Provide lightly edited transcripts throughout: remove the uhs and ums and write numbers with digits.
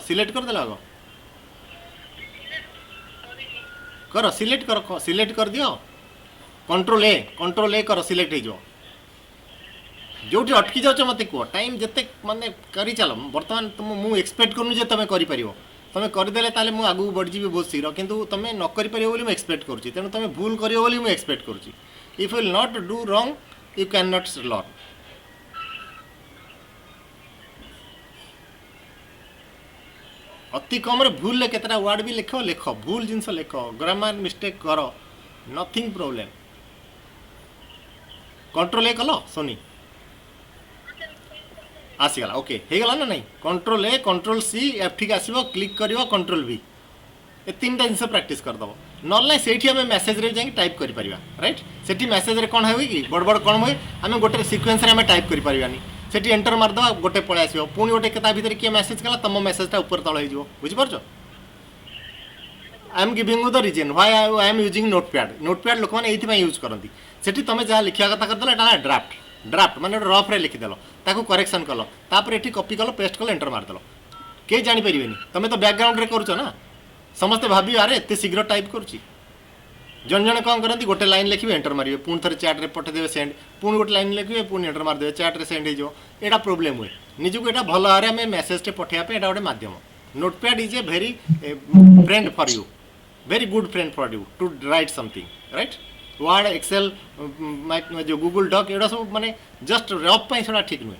Select कर देला आगो करो सिलेक्ट कर दियो कंट्रोल ए करो सिलेक्ट हो जोटी अटकी जाऊँ मत कह टाइम जिते माने करी चल बर्तमान तुम मुझे एक्सपेक्ट करूँ जे तुम कर तुम करदे ताले मुझे आगू बढ़ी बहुत शीघ्र किंतु तुम न कर मुझे एक्सपेक्ट करुँच तेणु तुम भूल कर मुझे एक्सपेक्ट करुँच if you will not do wrong you can not learn अति कम भूल ले केतटा वर्ड भी लिख लिख भूल जिनस लिख ग्रामर मिस्टेक कर नथिंग प्रोब्लेम कंट्रोल ए कल सोनी आसीगला ओके हो गला ना नहीं control A control C F आसो क्लिक कर कंट्रोल भी ये तीन जिन प्राक्ट करदेव ना से मेसेज रे जाए टाइप कर राइट से मेसेज रे कौन हुए कि बड़ बड़ कौन हुए आम गोटे सिक्वेन्स आम टाइप कर सेठी एंटर मारदेवा गोटे पलि आसो पुणी गोटे भितर किए मेसेज कला तुम मेसेजटा ऊपर तल हो बुझीपार I am giving you the reason why I am using notepad लोक मैंने ये यूज करती सेठी तुम जहाँ लिखा कथा करदेल यहाँ ड्राफ्ट माने रफ रे लिखिदेल ताकू करेक्शन कल तापर ये कॉपी कल पेस्ट कल एंटर मारदेल कई जापर तुम तो बैकग्राउंड रे करुच ना समस्ते भाभी अरे एत शीघ्र टाइप करुच्ची जन जन कौन करती गोटे लाइन लिखे एंटर मारे पुणी थे चैट रे पठेदेवे सेंड पुणी गोटे लाइन लिखे पुणी एंटर मारदेवे चैट रे सेंड हो यहाँ प्रोब्लेम हुए निजक यहाँ भल भाव में मेसेज टे पठाइबा यहाँ गोटे मध्यम notepad is a very friend for you very good friend for you to write something write Word Excel जो गूगल डॉक एड़ा सब माने जस्ट रफ से ठीक नुहे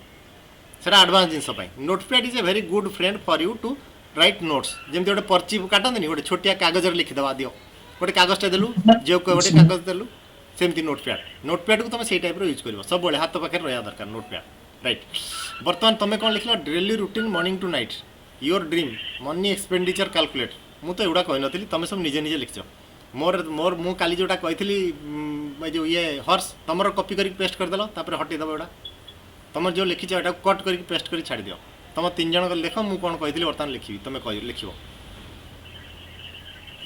से एडवांस जिनस notepad is a very good friend for you to write notes जमी गोटे पर्ची काटती गोटे छोटिया कागज लिखिदेवा दियो गोटे कागजटे देलु जो गोटे कागज देलु सेमती नोटपैड को तुम से टाइप यूज कर सब हाथ पाखे रहा दरकार नोटपैड राइट बर्तमान तुम कौन लिखल daily routine morning to night your dream money expenditure calculate मु तो एगुड़ा कही नी तुम सब निजे निजे लिखच मोर मोर मु काली जोटा कही जो ये हर्स तुम कॉपी कर पेस्ट करदेल हटेदेव एटा तुम जो लिखिच एटा कट कर पेस्ट कर छाड़ दियो तुम तीन जन लिख मुझे कौन कही बर्तमान लिखी तुम लिख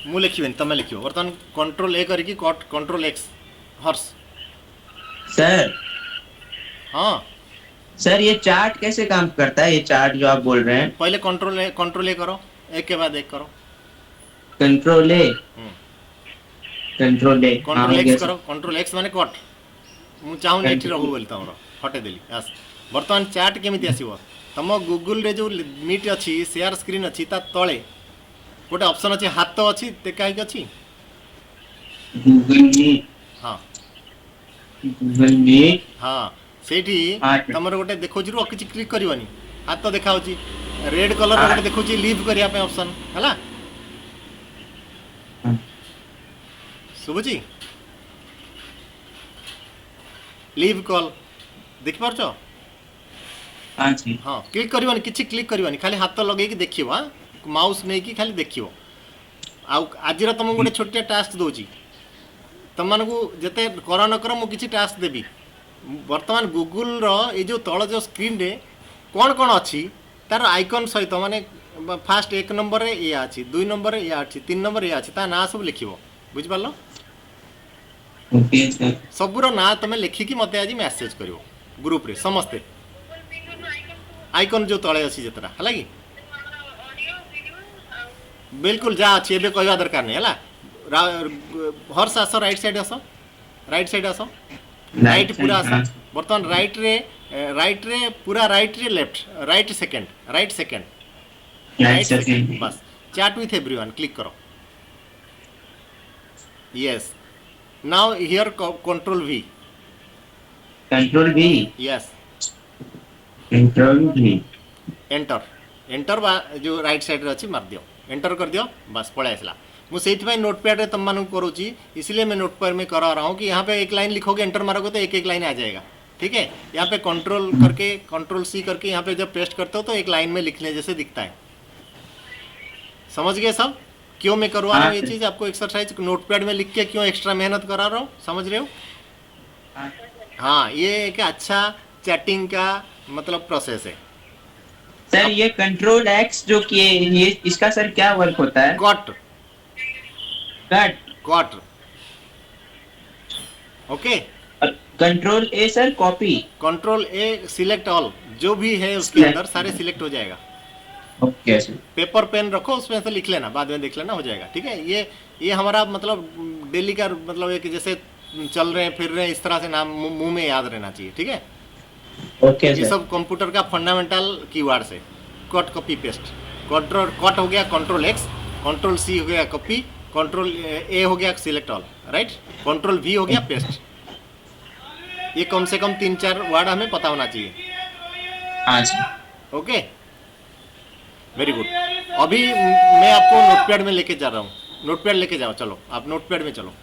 मु लिखी तुम लिख बर्तमान कंट्रोल ए करके कट कंट्रोल एक्स हर्स सर हाँ सर ये चार्ट कैसे काम करता है ये चार्ट जो आप बोल रहे हैं पहले कंट्रोल ए करो एक के बाद एक करो कंट्रोल ए कंट्रोल एक्स करो कंट्रोल एक्स माने कट मु चाहूँ एठी रहू बोली तुम हटे देली आस बर्तमान चार्ट केमिति आसीबो तुम गूगल रे जो मीट अच्छी शेयर स्क्रीन अच्छी ता तले गोटे ऑप्शन अच्छी हाथ अच्छी देखा अच्छी गूगल मीट हाँ गूगल मीट हाँ सेठी तुम गोटे देखो किसी क्लिक करनी हाथ तो देखा रेड कलर गोटे देखो लीव करने ऑप्शन है शुभुची लीव कॉल देखिपार हाँ क्लिक करवानी किसी क्लिक करवानी खाली हाथ लगे देखिए हाँ माउस नहीं कि खाली देखिए आज तुमको गोटे छोटिया टास्क दूची तुम मानक जिते कर न कर मुझे टास्क देवी बर्तमान गूगल रो जो तल जो स्क्रीन रे कौन कौन अच्छी तार आइकन सहित माने फास्ट एक नंबर रे या अच्छी दुई नंबर रे या अच्छी तीन नंबर या अच्छी ता ना सब लिख बुझिपार सबूर ना तुम लिखिकी मत आज मेसेज कर ग्रुप रे समस्ते आइकन जो तले अच्छी जितना है कि बिल्कुल जहाँ अच्छी एवं कहवा दरकार नहीं है हर्ष आस राइट साइड आस राइट पूरा आस बर्तमान राइट रे पूरा राइट रे लेफ्ट राइट सेकेंड बस चैट विथ एवरीवन क्लिक करो yes now here control we yes control we enter जो राइट साइड अच्छी मार दियो एंटर कर दियो बस पड़े आसला मुझे नोटपैड रे तुम मानू करूँगी इसलिए मैं नोटपैड में करा रहा हूँ कि यहाँ पे एक लाइन लिखोगे एंटर मारोगे तो एक एक लाइन आ जाएगा ठीक है यहाँ पे कंट्रोल सी करके यहाँ पे जब पेस्ट करते हो तो एक लाइन में लिखने जैसे दिखता है समझ गए सब क्यों मैं करवा रहा हूँ ये चीज़ आपको एक्सरसाइज नोटपैड में लिख के क्यों एक्स्ट्रा मेहनत करा रहा हूँ समझ रहे हो हाँ ये एक अच्छा चैटिंग का मतलब प्रोसेस है सर ये कंट्रोल एक्स जो किए ये इसका सर क्या वर्क होता है कट ओके कंट्रोल ए सर कॉपी कंट्रोल ए सिलेक्ट ऑल जो भी है उसके अंदर सारे सिलेक्ट हो जाएगा ओके सर। पेपर पेन रखो, उसमें से लिख लेना, बाद में देख लेना, हो जाएगा। ठीक है, ये हमारा मतलब डेली का मतलब एक जैसे चल रहे हैं फिर रहे हैं इस तरह से नाम मुंह में याद रहना चाहिए। ठीक है, ओके ये सर। सब कंप्यूटर का फंडामेंटल कीवर्ड्स है। Cut copy paste, control cut हो गया कंट्रोल एक्स, कंट्रोल सी हो गया कॉपी, कंट्रोल ए हो गया select all, right, control we हो गया पेस्ट। ये कम से कम 3-4 वर्ड हमें पता होना चाहिए। हाँ सर। Okay, very good. अभी मैं आपको नोटपैड में लेके जा रहा हूँ, नोटपैड लेके जाओ, चलो आप नोटपैड में चलो।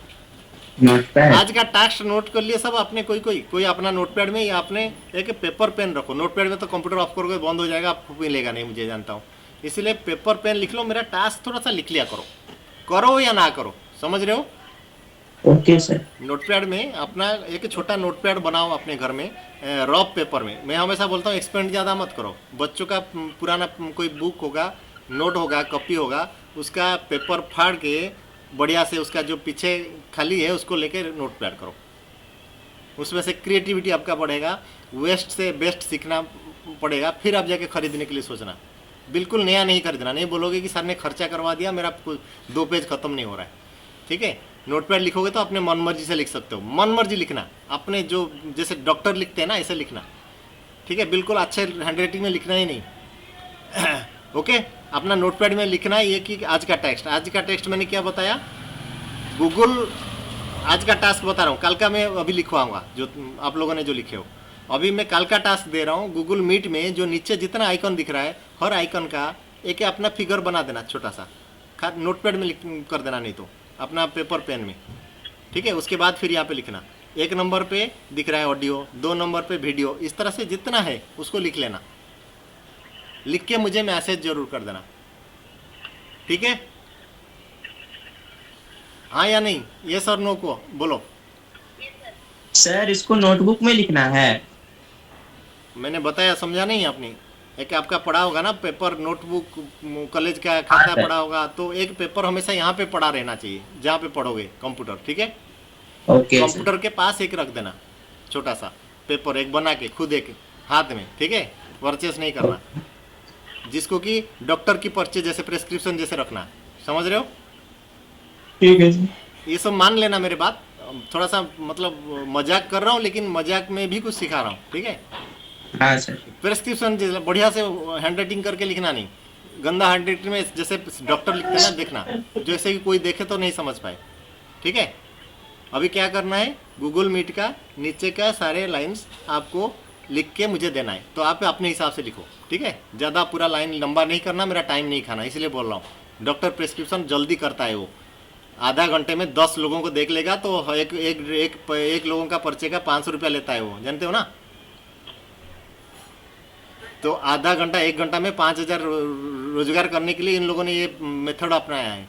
नोटपैड। आज का टास्क नोट कर लिए सब आपने, कोई अपना नोटपैड में, या आपने एक पेपर पेन रखो। नोटपैड में तो कंप्यूटर ऑफ करोगे बंद हो जाएगा, आपको मिलेगा नहीं, मुझे जानता हूँ। इसलिए पेपर पेन लिख लो, मेरा टास्क थोड़ा सा लिख लिया करो, करो या ना करो, समझ रहे हो। Okay sir. नोटपैड में अपना एक छोटा नोटपैड बनाओ अपने घर में, रफ पेपर में। मैं हमेशा बोलता हूँ एक्सपेंड ज़्यादा मत करो। बच्चों का पुराना कोई बुक होगा, नोट होगा, कॉपी होगा, उसका पेपर फाड़ के बढ़िया से उसका जो पीछे खाली है उसको लेके नोटपैड करो। उसमें से क्रिएटिविटी आपका बढ़ेगा, वेस्ट से बेस्ट सीखना पड़ेगा, फिर आप जाके खरीदने के लिए सोचना। बिल्कुल नया नहीं खरीदना, नहीं बोलोगे कि सर ने खर्चा करवा दिया, मेरा 2 पेज खत्म नहीं हो रहा है। ठीक है, नोटपैड लिखोगे तो अपने मन मर्जी से लिख सकते हो, मन मर्जी लिखना, अपने जो जैसे डॉक्टर लिखते हैं ना ऐसे लिखना। ठीक है, बिल्कुल अच्छे हैंडराइटिंग में लिखना ही नहीं। ओके, अपना नोटपैड में लिखना है ये कि आज का टेक्स्ट मैंने क्या बताया, गूगल, आज का टास्क बता रहा हूँ, कल का मैं अभी लिखवाऊंगा जो आप लोगों ने जो लिखे हो। अभी मैं कल का टास्क दे रहा हूँ। गूगल मीट में जो नीचे जितना आइकन दिख रहा है, हर आइकन का एक अपना फिगर बना देना छोटा सा, नोटपैड में कर देना, नहीं तो अपना पेपर पेन में। ठीक है, उसके बाद फिर यहाँ पे लिखना, 1 नंबर पे दिख रहा है ऑडियो, 2 नंबर पे वीडियो, इस तरह से जितना है उसको लिख लेना, लिख के मुझे मैसेज जरूर कर देना। ठीक है, हाँ या नहीं, ये सर नो को बोलो। सर इसको नोटबुक में लिखना है। मैंने बताया, समझा नहीं आपने। एक आपका पढ़ा होगा ना पेपर, नोटबुक कॉलेज का हाँ खाता सर। पढ़ा होगा, तो एक पेपर हमेशा यहाँ पे पड़ा रहना चाहिए जहाँ पे पढ़ोगे कंप्यूटर। ठीक है, ओके सर। कंप्यूटर के पास एक रख देना छोटा सा पेपर, एक बना के खुद एक हाथ में। ठीक है, परचेस नहीं करना, जिसको कि डॉक्टर की पर्ची जैसे प्रेस्क्रिप्शन जैसे रखना, समझ रहे हो। ठीक है सर। ये सब मान लेना मेरे बात, थोड़ा सा मतलब मजाक कर रहा हूँ, लेकिन मजाक में भी कुछ सिखा रहा हूँ। ठीक है, हाँ सर। प्रेस्क्रिप्शन बढ़िया से हैंड राइटिंग करके लिखना नहीं, गंदा हैंड राइटिंग में जैसे डॉक्टर लिखते हैं ना, देखना जैसे कि कोई देखे तो नहीं समझ पाए। ठीक है, अभी क्या करना है, गूगल मीट का नीचे का सारे लाइंस आपको लिख के मुझे देना है, तो आप अपने हिसाब से लिखो। ठीक है, ज़्यादा पूरा लाइन लंबा नहीं करना, मेरा टाइम नहीं खाना, इसलिए बोल रहा हूँ। डॉक्टर प्रेस्क्रिप्शन जल्दी करता है, वो आधा घंटे में 10 लोगों को देख लेगा, तो एक लोगों का पर्चे का 500 रुपया लेता है वो, जानते हो ना। तो आधा घंटा 1 घंटा में 5,000 रोजगार करने के लिए इन लोगों ने ये मेथड अपनाया है।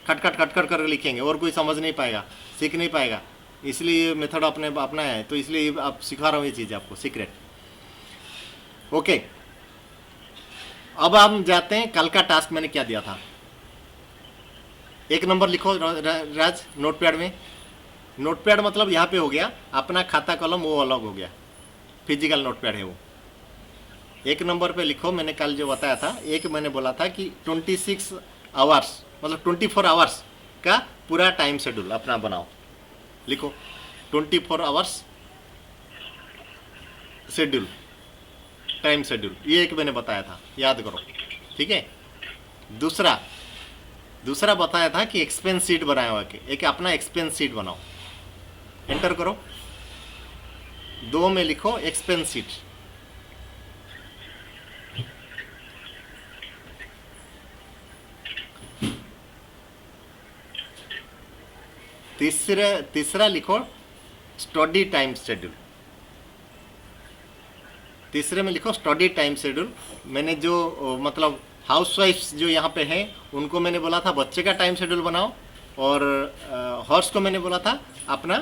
खटखट खटखट कर लिखेंगे और कोई समझ नहीं पाएगा, सीख नहीं पाएगा, इसलिए ये मेथड अपने अपनाया है। तो इसलिए आप सिखा रहा हूँ ये चीज़ आपको, सीक्रेट। ओके, अब हम जाते हैं कल का टास्क मैंने क्या दिया था। 1 नंबर लिखो राज नोटपैड में। नोटपैड मतलब यहाँ पे हो गया अपना खाता कलम, वो अलग हो गया, फिजिकल नोटपैड है वो। 1 नंबर पे लिखो, मैंने कल जो बताया था, एक मैंने बोला था कि 26 आवर्स मतलब 24 आवर्स का पूरा टाइम शेड्यूल अपना बनाओ। लिखो 24 आवर्स शेड्यूल, टाइम शेड्यूल, ये एक मैंने बताया था, याद करो। ठीक है, दूसरा बताया था कि एक्सपेंस शीट बनाया हुआ के, एक अपना एक्सपेंस शीट बनाओ, एंटर करो। 2 में लिखो एक्सपेंस शीट। तीसरा लिखो स्टडी टाइम शेड्यूल। तीसरे में लिखो स्टडी टाइम शेड्यूल। मैंने जो मतलब हाउसवाइफ्स जो यहाँ पे हैं उनको मैंने बोला था बच्चे का टाइम शेड्यूल बनाओ, और हॉर्स को मैंने बोला था अपना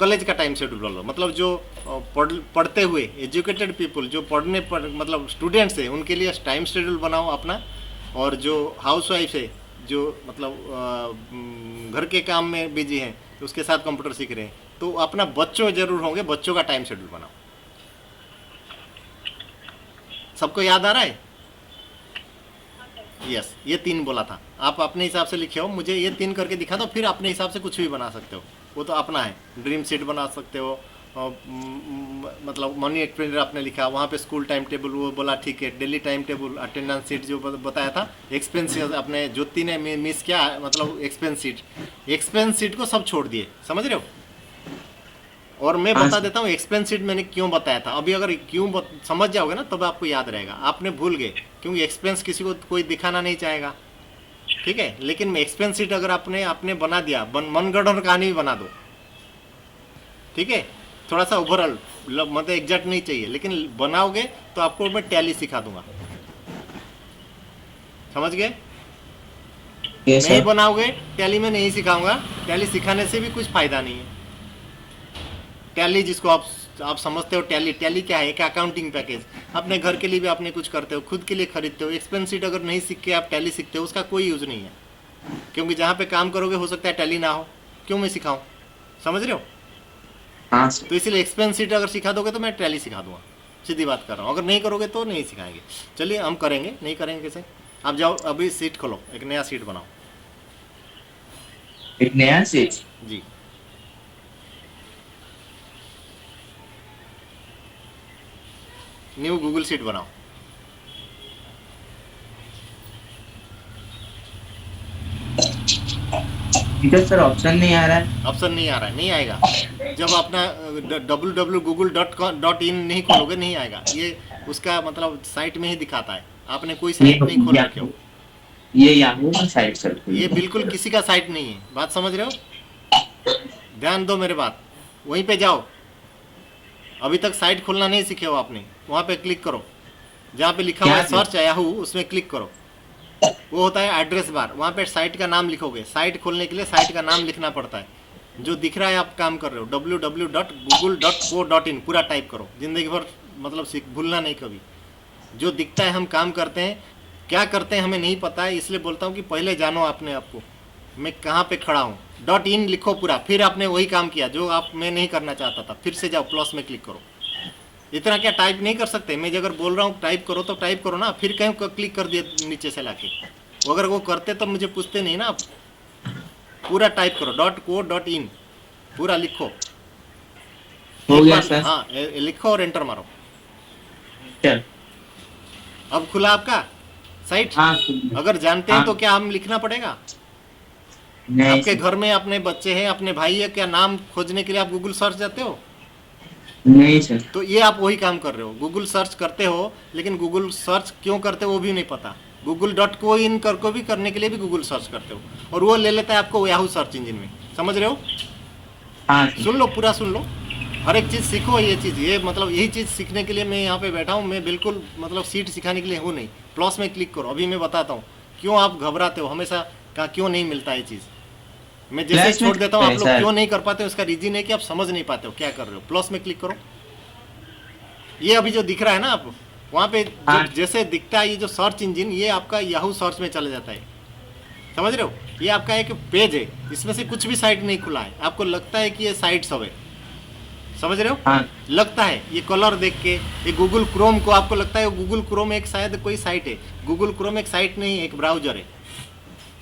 कॉलेज का टाइम शेड्यूल बनाओ। मतलब जो पढ़ते हुए एजुकेटेड पीपल, जो मतलब स्टूडेंट्स हैं, उनके लिए टाइम शेड्यूल बनाओ अपना। और जो हाउसवाइफ है, जो मतलब घर के काम में बिजी हैं, तो उसके साथ कंप्यूटर सीख रहे हैं, तो अपना बच्चों जरूर होंगे, बच्चों का टाइम शेड्यूल बनाओ। सबको याद आ रहा है? यस, ये 3 बोला था। आप अपने हिसाब से लिखे हो, मुझे ये 3 करके दिखा दो, फिर अपने हिसाब से कुछ भी बना सकते हो, वो तो अपना है। ड्रीम शीट बना सकते हो, मतलब मनी एक्सपेंडिचर आपने लिखा, वहाँ पे स्कूल टाइम टेबल वो बोला ठीक है, daily time table, attendance sheet जो बताया था, एक्सपेंस अपने ज्योति ने मिस किया, मतलब एक्सपेंस शीट को सब छोड़ दिए, समझ रहे हो। और मैं हाँ बता सर। देता हूँ एक्सपेंस शीट मैंने क्यों बताया था। अभी अगर समझ जाओगे ना तब आपको याद रहेगा, आपने भूल गए, क्योंकि एक्सपेंस किसी को कोई दिखाना नहीं चाहेगा, ठीक है। लेकिन एक्सपेंस शीट अगर आपने आपने बना दिया, मनगढ़ंत कहानी भी बना दो, ठीक है। थोड़ा सा ओवरऑल मतलब एग्जैक्ट नहीं चाहिए, लेकिन बनाओगे तो आपको मैं टैली सिखा दूंगा, समझ गए। ये नहीं सर। बनाओगे टैली में नहीं सिखाऊंगा, टैली सिखाने से भी कुछ फायदा नहीं है। टैली जिसको आप समझते हो, टैली टैली क्या है, एक अकाउंटिंग पैकेज। अपने घर के लिए भी आपने कुछ करते हो, खुद के लिए खरीदते हो। एक्सपेंस शीट अगर नहीं सीख के आप टैली सीखते हो, उसका कोई यूज़ नहीं है, क्योंकि जहाँ पे काम करोगे हो सकता है टैली ना हो, क्यों मैं सिखाऊं, समझ रहे हो। हाँ सर। तो इसलिए एक्सपेंस शीट अगर सिखा दोगे तो मैं टैली सिखा दूंगा, सीधी बात कर रहा हूँ। अगर नहीं करोगे तो नहीं सिखाएंगे। चलिए हम करेंगे, नहीं करेंगे कैसे। आप जाओ अभी सीट खोलो, एक नया सीट बनाओ। एक नया शीट। जी, न्यू गूगल सीट बनाओ। इधर सर ऑप्शन नहीं आ रहा है। ऑप्शन नहीं आ रहा है, नहीं आएगा। जब अपना www.google.in नहीं खोलोगे नहीं आएगा। ये उसका मतलब साइट में ही दिखाता है, आपने कोई ये साइट नहीं खोल रखे हो। ये याहू का साइट सर। ये बिल्कुल किसी का साइट नहीं है, बात समझ रहे हो। ध्यान दो मेरे बात, वहीं पे जाओ। अभी तक साइट खोलना नहीं सीखे हो आपने, वहाँ पे क्लिक करो, जहाँ पे लिखा हुआ है क्या? सर्च याहू, उसमें क्लिक करो। वो होता है एड्रेस बार, वहाँ पे साइट का नाम लिखोगे। साइट खोलने के लिए साइट का नाम लिखना पड़ता है। जो दिख रहा है आप काम कर रहे हो, www.google.co.in पूरा टाइप करो, जिंदगी भर मतलब सीख भूलना नहीं कभी। जो दिखता है हम काम करते हैं, क्या करते हैं हमें नहीं पता है, इसलिए बोलता हूँ कि पहले जानो अपने आप को, मैं कहाँ पे खड़ा हूँ। .in लिखो पूरा, फिर आपने वही काम किया जो आप मैं नहीं करना चाहता था, फिर से जाओ प्लस में क्लिक करो। इतना क्या टाइप नहीं कर सकते, मैं अगर बोल रहा हूँ टाइप करो तो टाइप करो ना, फिर कहीं क्लिक कर दिए नीचे से लाके। अगर वो करते तो मुझे पूछते नहीं ना आप। पूरा टाइप करो .co.in पूरा लिखो। हो एक गया बार सर। हाँ लिखो और एंटर मारो। चल। अब खुला आपका साइट। हाँ। अगर जानते हैं हाँ। तो क्या हम लिखना पड़ेगा। नहीं आपके सर। घर में अपने बच्चे हैं, अपने भाई है, क्या नाम खोजने के लिए आप गूगल सर्च जाते हो। नहीं सर। तो ये आप वही काम कर रहे हो, गूगल सर्च करते हो, लेकिन गूगल सर्च क्यों करते हो वो भी नहीं पता। google.co.in कर को भी करने के लिए भी गूगल सर्च करते हो, और वो ले लेता है आपको याहू सर्च इंजन में, समझ रहे हो। हाँ सर। सुन लो, पूरा सुन लो, हर एक चीज़ सीखो। ये चीज़, ये मतलब यही चीज़ सीखने के लिए मैं यहाँ पे बैठा हूँ। मैं बिल्कुल मतलब सीट सिखाने के लिए हूँ नहीं। प्लस में क्लिक करो, अभी मैं बताता हूँ क्यों आप घबराते हो हमेशा, का क्यों नहीं मिलता ये चीज़। मैं जैसे ही प्लस में छोड़ देता हूँ, आप लोग सर। क्यों नहीं कर पाते हो, उसका रीजन है कि आप समझ नहीं पाते हो क्या कर रहे हो। प्लस में क्लिक करो, ये अभी जो दिख रहा है ना आप वहाँ पे हाँ। जैसे दिखता है ये जो सर्च इंजन, ये आपका याहू सर्च में चले जाता है, समझ रहे हो। ये आपका एक पेज है, इसमें से कुछ भी साइट नहीं खुला है, आपको लगता है कि ये साइट सब है, समझ रहे हो। हाँ। लगता है ये कलर देख के, ये गूगल क्रोम को आपको लगता है गूगल क्रोम एक शायद कोई साइट है। गूगल क्रोम एक साइट नहीं है, एक ब्राउजर है,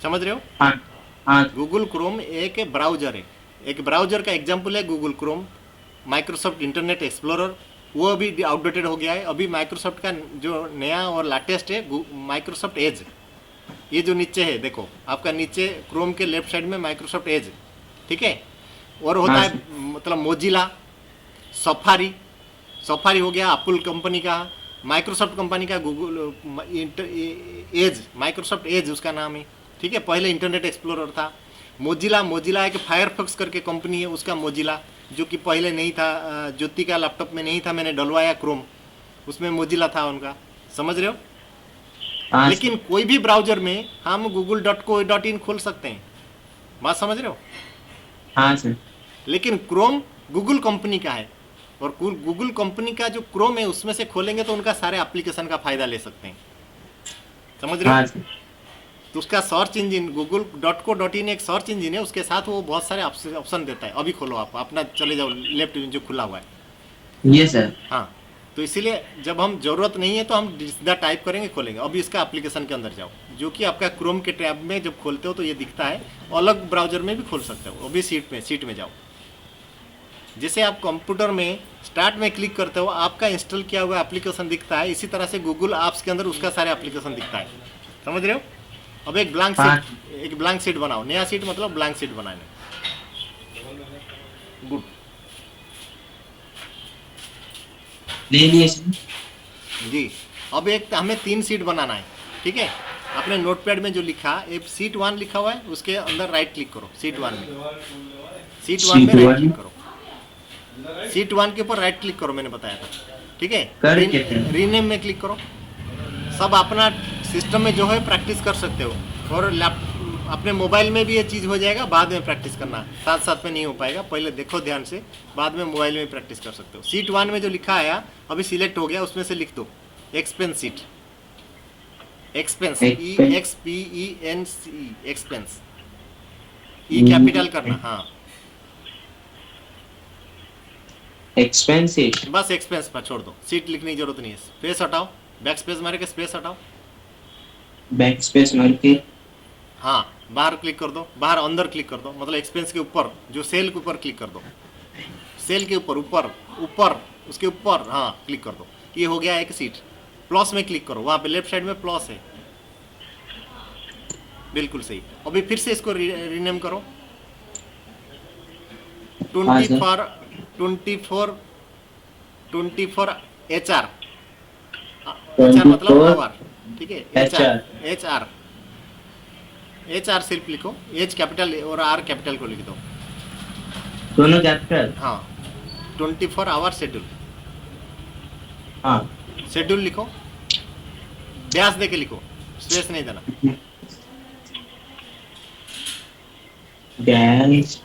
समझ रहे हो। हाँ। हाँ। गूगल क्रोम एक ब्राउजर है, एक ब्राउजर का एग्जाम्पल है Google Chrome. Microsoft internet explorer वो अभी आउटडेटेड हो गया है। अभी माइक्रोसॉफ्ट का जो नया और लेटेस्ट है माइक्रोसॉफ्ट एज। ये जो नीचे है देखो, आपका नीचे क्रोम के लेफ्ट साइड में माइक्रोसॉफ्ट एज, ठीक है। और होता हाँ। है मतलब मोजिला, सफारी। सफारी हो गया एप्पल कंपनी का, माइक्रोसॉफ्ट कंपनी का गूगल एज, माइक्रोसॉफ्ट एज उसका नाम है, ठीक है। पहले इंटरनेट एक्सप्लोरर था। मोजिला, मोजिला एक फायरफॉक्स करके कंपनी है, उसका मोजिला, जो कि पहले नहीं था, ज्योति का लैपटॉप में नहीं था, मैंने डलवाया क्रोम, उसमें मोजिला था उनका, समझ रहे हो। हाँ। लेकिन कोई भी ब्राउजर में हम google.co.in खोल सकते हैं, बात समझ रहे हो। हाँ सर। लेकिन क्रोम गूगल कंपनी का है, और गूगल कंपनी का जो क्रोम है उसमें से खोलेंगे तो उनका सारे एप्लीकेशन का फायदा ले सकते हैं, समझ रहे हाँ हो। सर। तो उसका सर्च इंजन google.co.in एक सर्च इंजन है, उसके साथ वो बहुत सारे ऑप्शन देता है। अभी खोलो आप अपना, चले जाओ लेफ्ट जो खुला हुआ है। ये सर। हाँ, तो इसीलिए जब हम जरूरत नहीं है तो हम सीधा टाइप करेंगे, खोलेंगे। अब इसका एप्लीकेशन के अंदर जाओ, जो कि आपका क्रोम के टैब में जब खोलते हो तो ये दिखता है, अलग ब्राउजर में भी खोल सकते हो। अभी सीट में जाओ। जैसे आप कंप्यूटर में स्टार्ट में क्लिक करते हो, आपका इंस्टॉल किया हुआ एप्लीकेशन दिखता है, इसी तरह से गूगल ऐप्स के अंदर उसका सारा एप्लीकेशन दिखता है। समझ रहे हो? अब एक ब्लैंक हाँ। सीट, एक ब्लैंक सीट बनाओ। नया सीट मतलब ब्लैंक सीट बनाने। गुड। ले लिए सर। जी, अब एक हमें 3 सीट बनाना है, ठीक है। आपने नोटपैड में जो लिखा, एक सीट 1 लिखा हुआ है, उसके अंदर राइट क्लिक करो। सीट 1 में Sheet राइट one। क्लिक करो। सीट 1 के ऊपर राइट क्लिक करो, मैंने बताया था, ठीक है। करके फिर? रीनेम में क्लिक करो। सब अपना सिस्टम में जो है प्रैक्टिस कर सकते हो, और अपने मोबाइल में भी ये चीज़ हो जाएगा। बाद में प्रैक्टिस करना, साथ साथ में नहीं हो पाएगा। पहले देखो ध्यान से, बाद में मोबाइल में प्रैक्टिस कर सकते हो। सीट 1 में जो लिखा आया, अभी सिलेक्ट हो गया, उसमें से लिख दो expense seat. Expense, EXPENCE, expense. E capital करना, हाँ। एक्सपेंसिव। बस एक्सपेंस पर छोड़ दो, सीट लिखने की जरूरत नहीं है। स्पेस हटाओ, बैक स्पेस मार के स्पेस हटाओ। बैक स्पेस मार के। हाँ, बाहर क्लिक कर दो, बाहर अंदर क्लिक कर दो, मतलब एक्सपेंस के ऊपर, जो सेल के ऊपर क्लिक कर दो। सेल के ऊपर, ऊपर ऊपर उसके ऊपर, हाँ क्लिक कर दो। ये हो गया एक सीट। प्लस में क्लिक करो, वहाँ पे लेफ्ट साइड में प्लस है, बिल्कुल सही। अभी फिर से इसको रीनेम करो। हाँ सर। 24 HR। HR मतलब 24 आवर, ठीक है। HR। HR सिर्फ लिखो, H कैपिटल और R कैपिटल को लिख दो। दोनों कैपिटल। हाँ, 24 आवर शेड्यूल। हाँ। शेड्यूल लिखो, डैश दे के लिखो, स्पेस नहीं देना। डैश।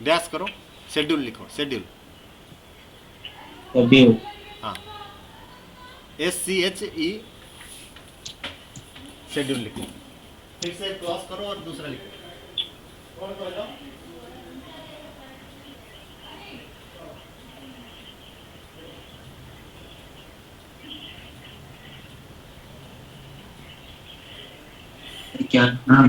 डैश करो, शेड्यूल लिखो, शेड्यूल। W। हाँ, SCHE, शेड्यूल लिखो। फिर से क्रॉस करो और दूसरा लिखो। कौन करेगा? क्या नाम?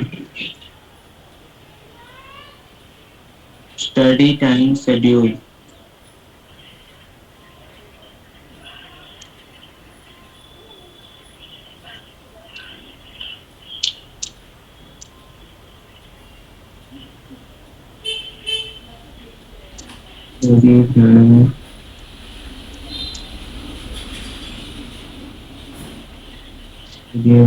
Study time schedule. Schedule.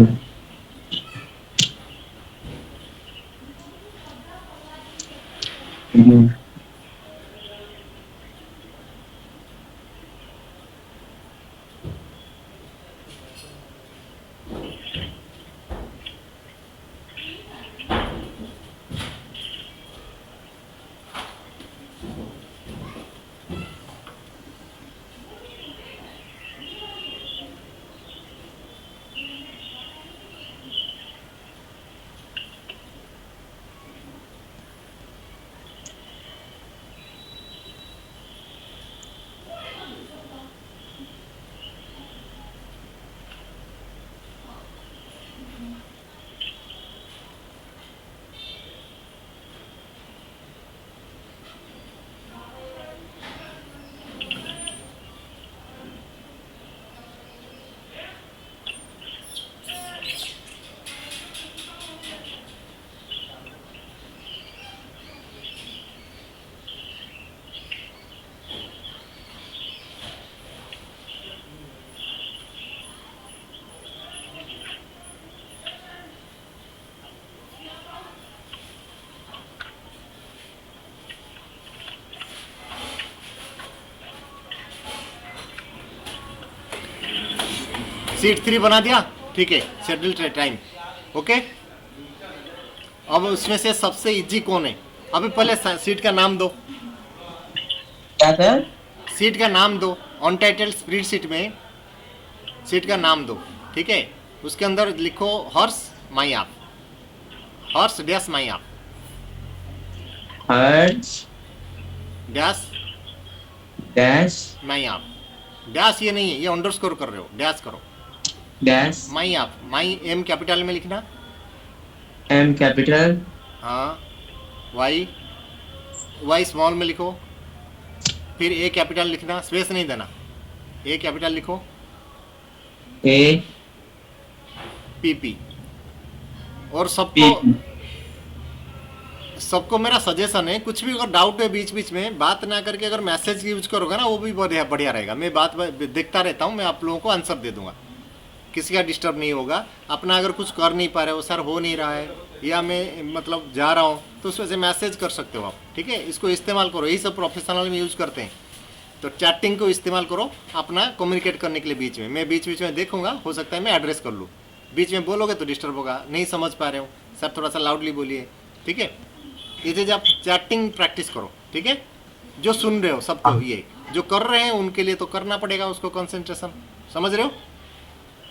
Seat 3 बना दिया, ठीक है। Schedule time, okay. अब उसमें से सबसे इजी कौन है? अभी पहले सीट का नाम दो। क्या सर? सीट का नाम दो। अनटाइटल्ड स्प्रेडशीट में सीट का नाम दो, ठीक है। उसके अंदर लिखो हॉर्स माई आप, हॉर्स डैश माई आप, हर्ट्स डैश डैश माई आप। डैश ये नहीं है, ये अंडरस्कोर कर रहे हो, डैश करो। डैश माई आप, माई एम कैपिटल में लिखना। एम कैपिटल हाँ, वाई, वाई स्मॉल में लिखो। फिर ए कैपिटल लिखना, स्पेस नहीं देना, ए कैपिटल लिखो। A P P. और पी सबको मेरा सजेशन है, कुछ भी अगर डाउट है बीच बीच में बात ना करके अगर मैसेज यूज करोगे ना, वो भी बढ़िया बढ़िया रहेगा। मैं बात देखता रहता हूँ, मैं आप लोगों को आंसर दे दूंगा, किसी का डिस्टर्ब नहीं होगा। अपना अगर कुछ कर नहीं पा रहे हो, सर हो नहीं रहा है, या मैं मतलब जा रहा हूँ, तो उस वजह से मैसेज कर सकते हो आप, ठीक है। इसको इस्तेमाल करो, यही सब प्रोफेशनल में यूज करते हैं। तो चैटिंग को इस्तेमाल करो अपना कम्युनिकेट करने के लिए। बीच में मैं बीच बीच में देखूंगा, हो सकता है मैं एड्रेस कर लूँ। बीच में बोलोगे तो डिस्टर्ब होगा, नहीं समझ पा रहे हो सर, थोड़ा सा लाउडली बोलिए, ठीक है। ये चीज़ आप चैटिंग प्रैक्टिस करो, ठीक है। जो सुन रहे हो सबको, ये जो कर रहे हैं उनके लिए तो करना पड़ेगा उसको कंसंट्रेशन, समझ रहे हो।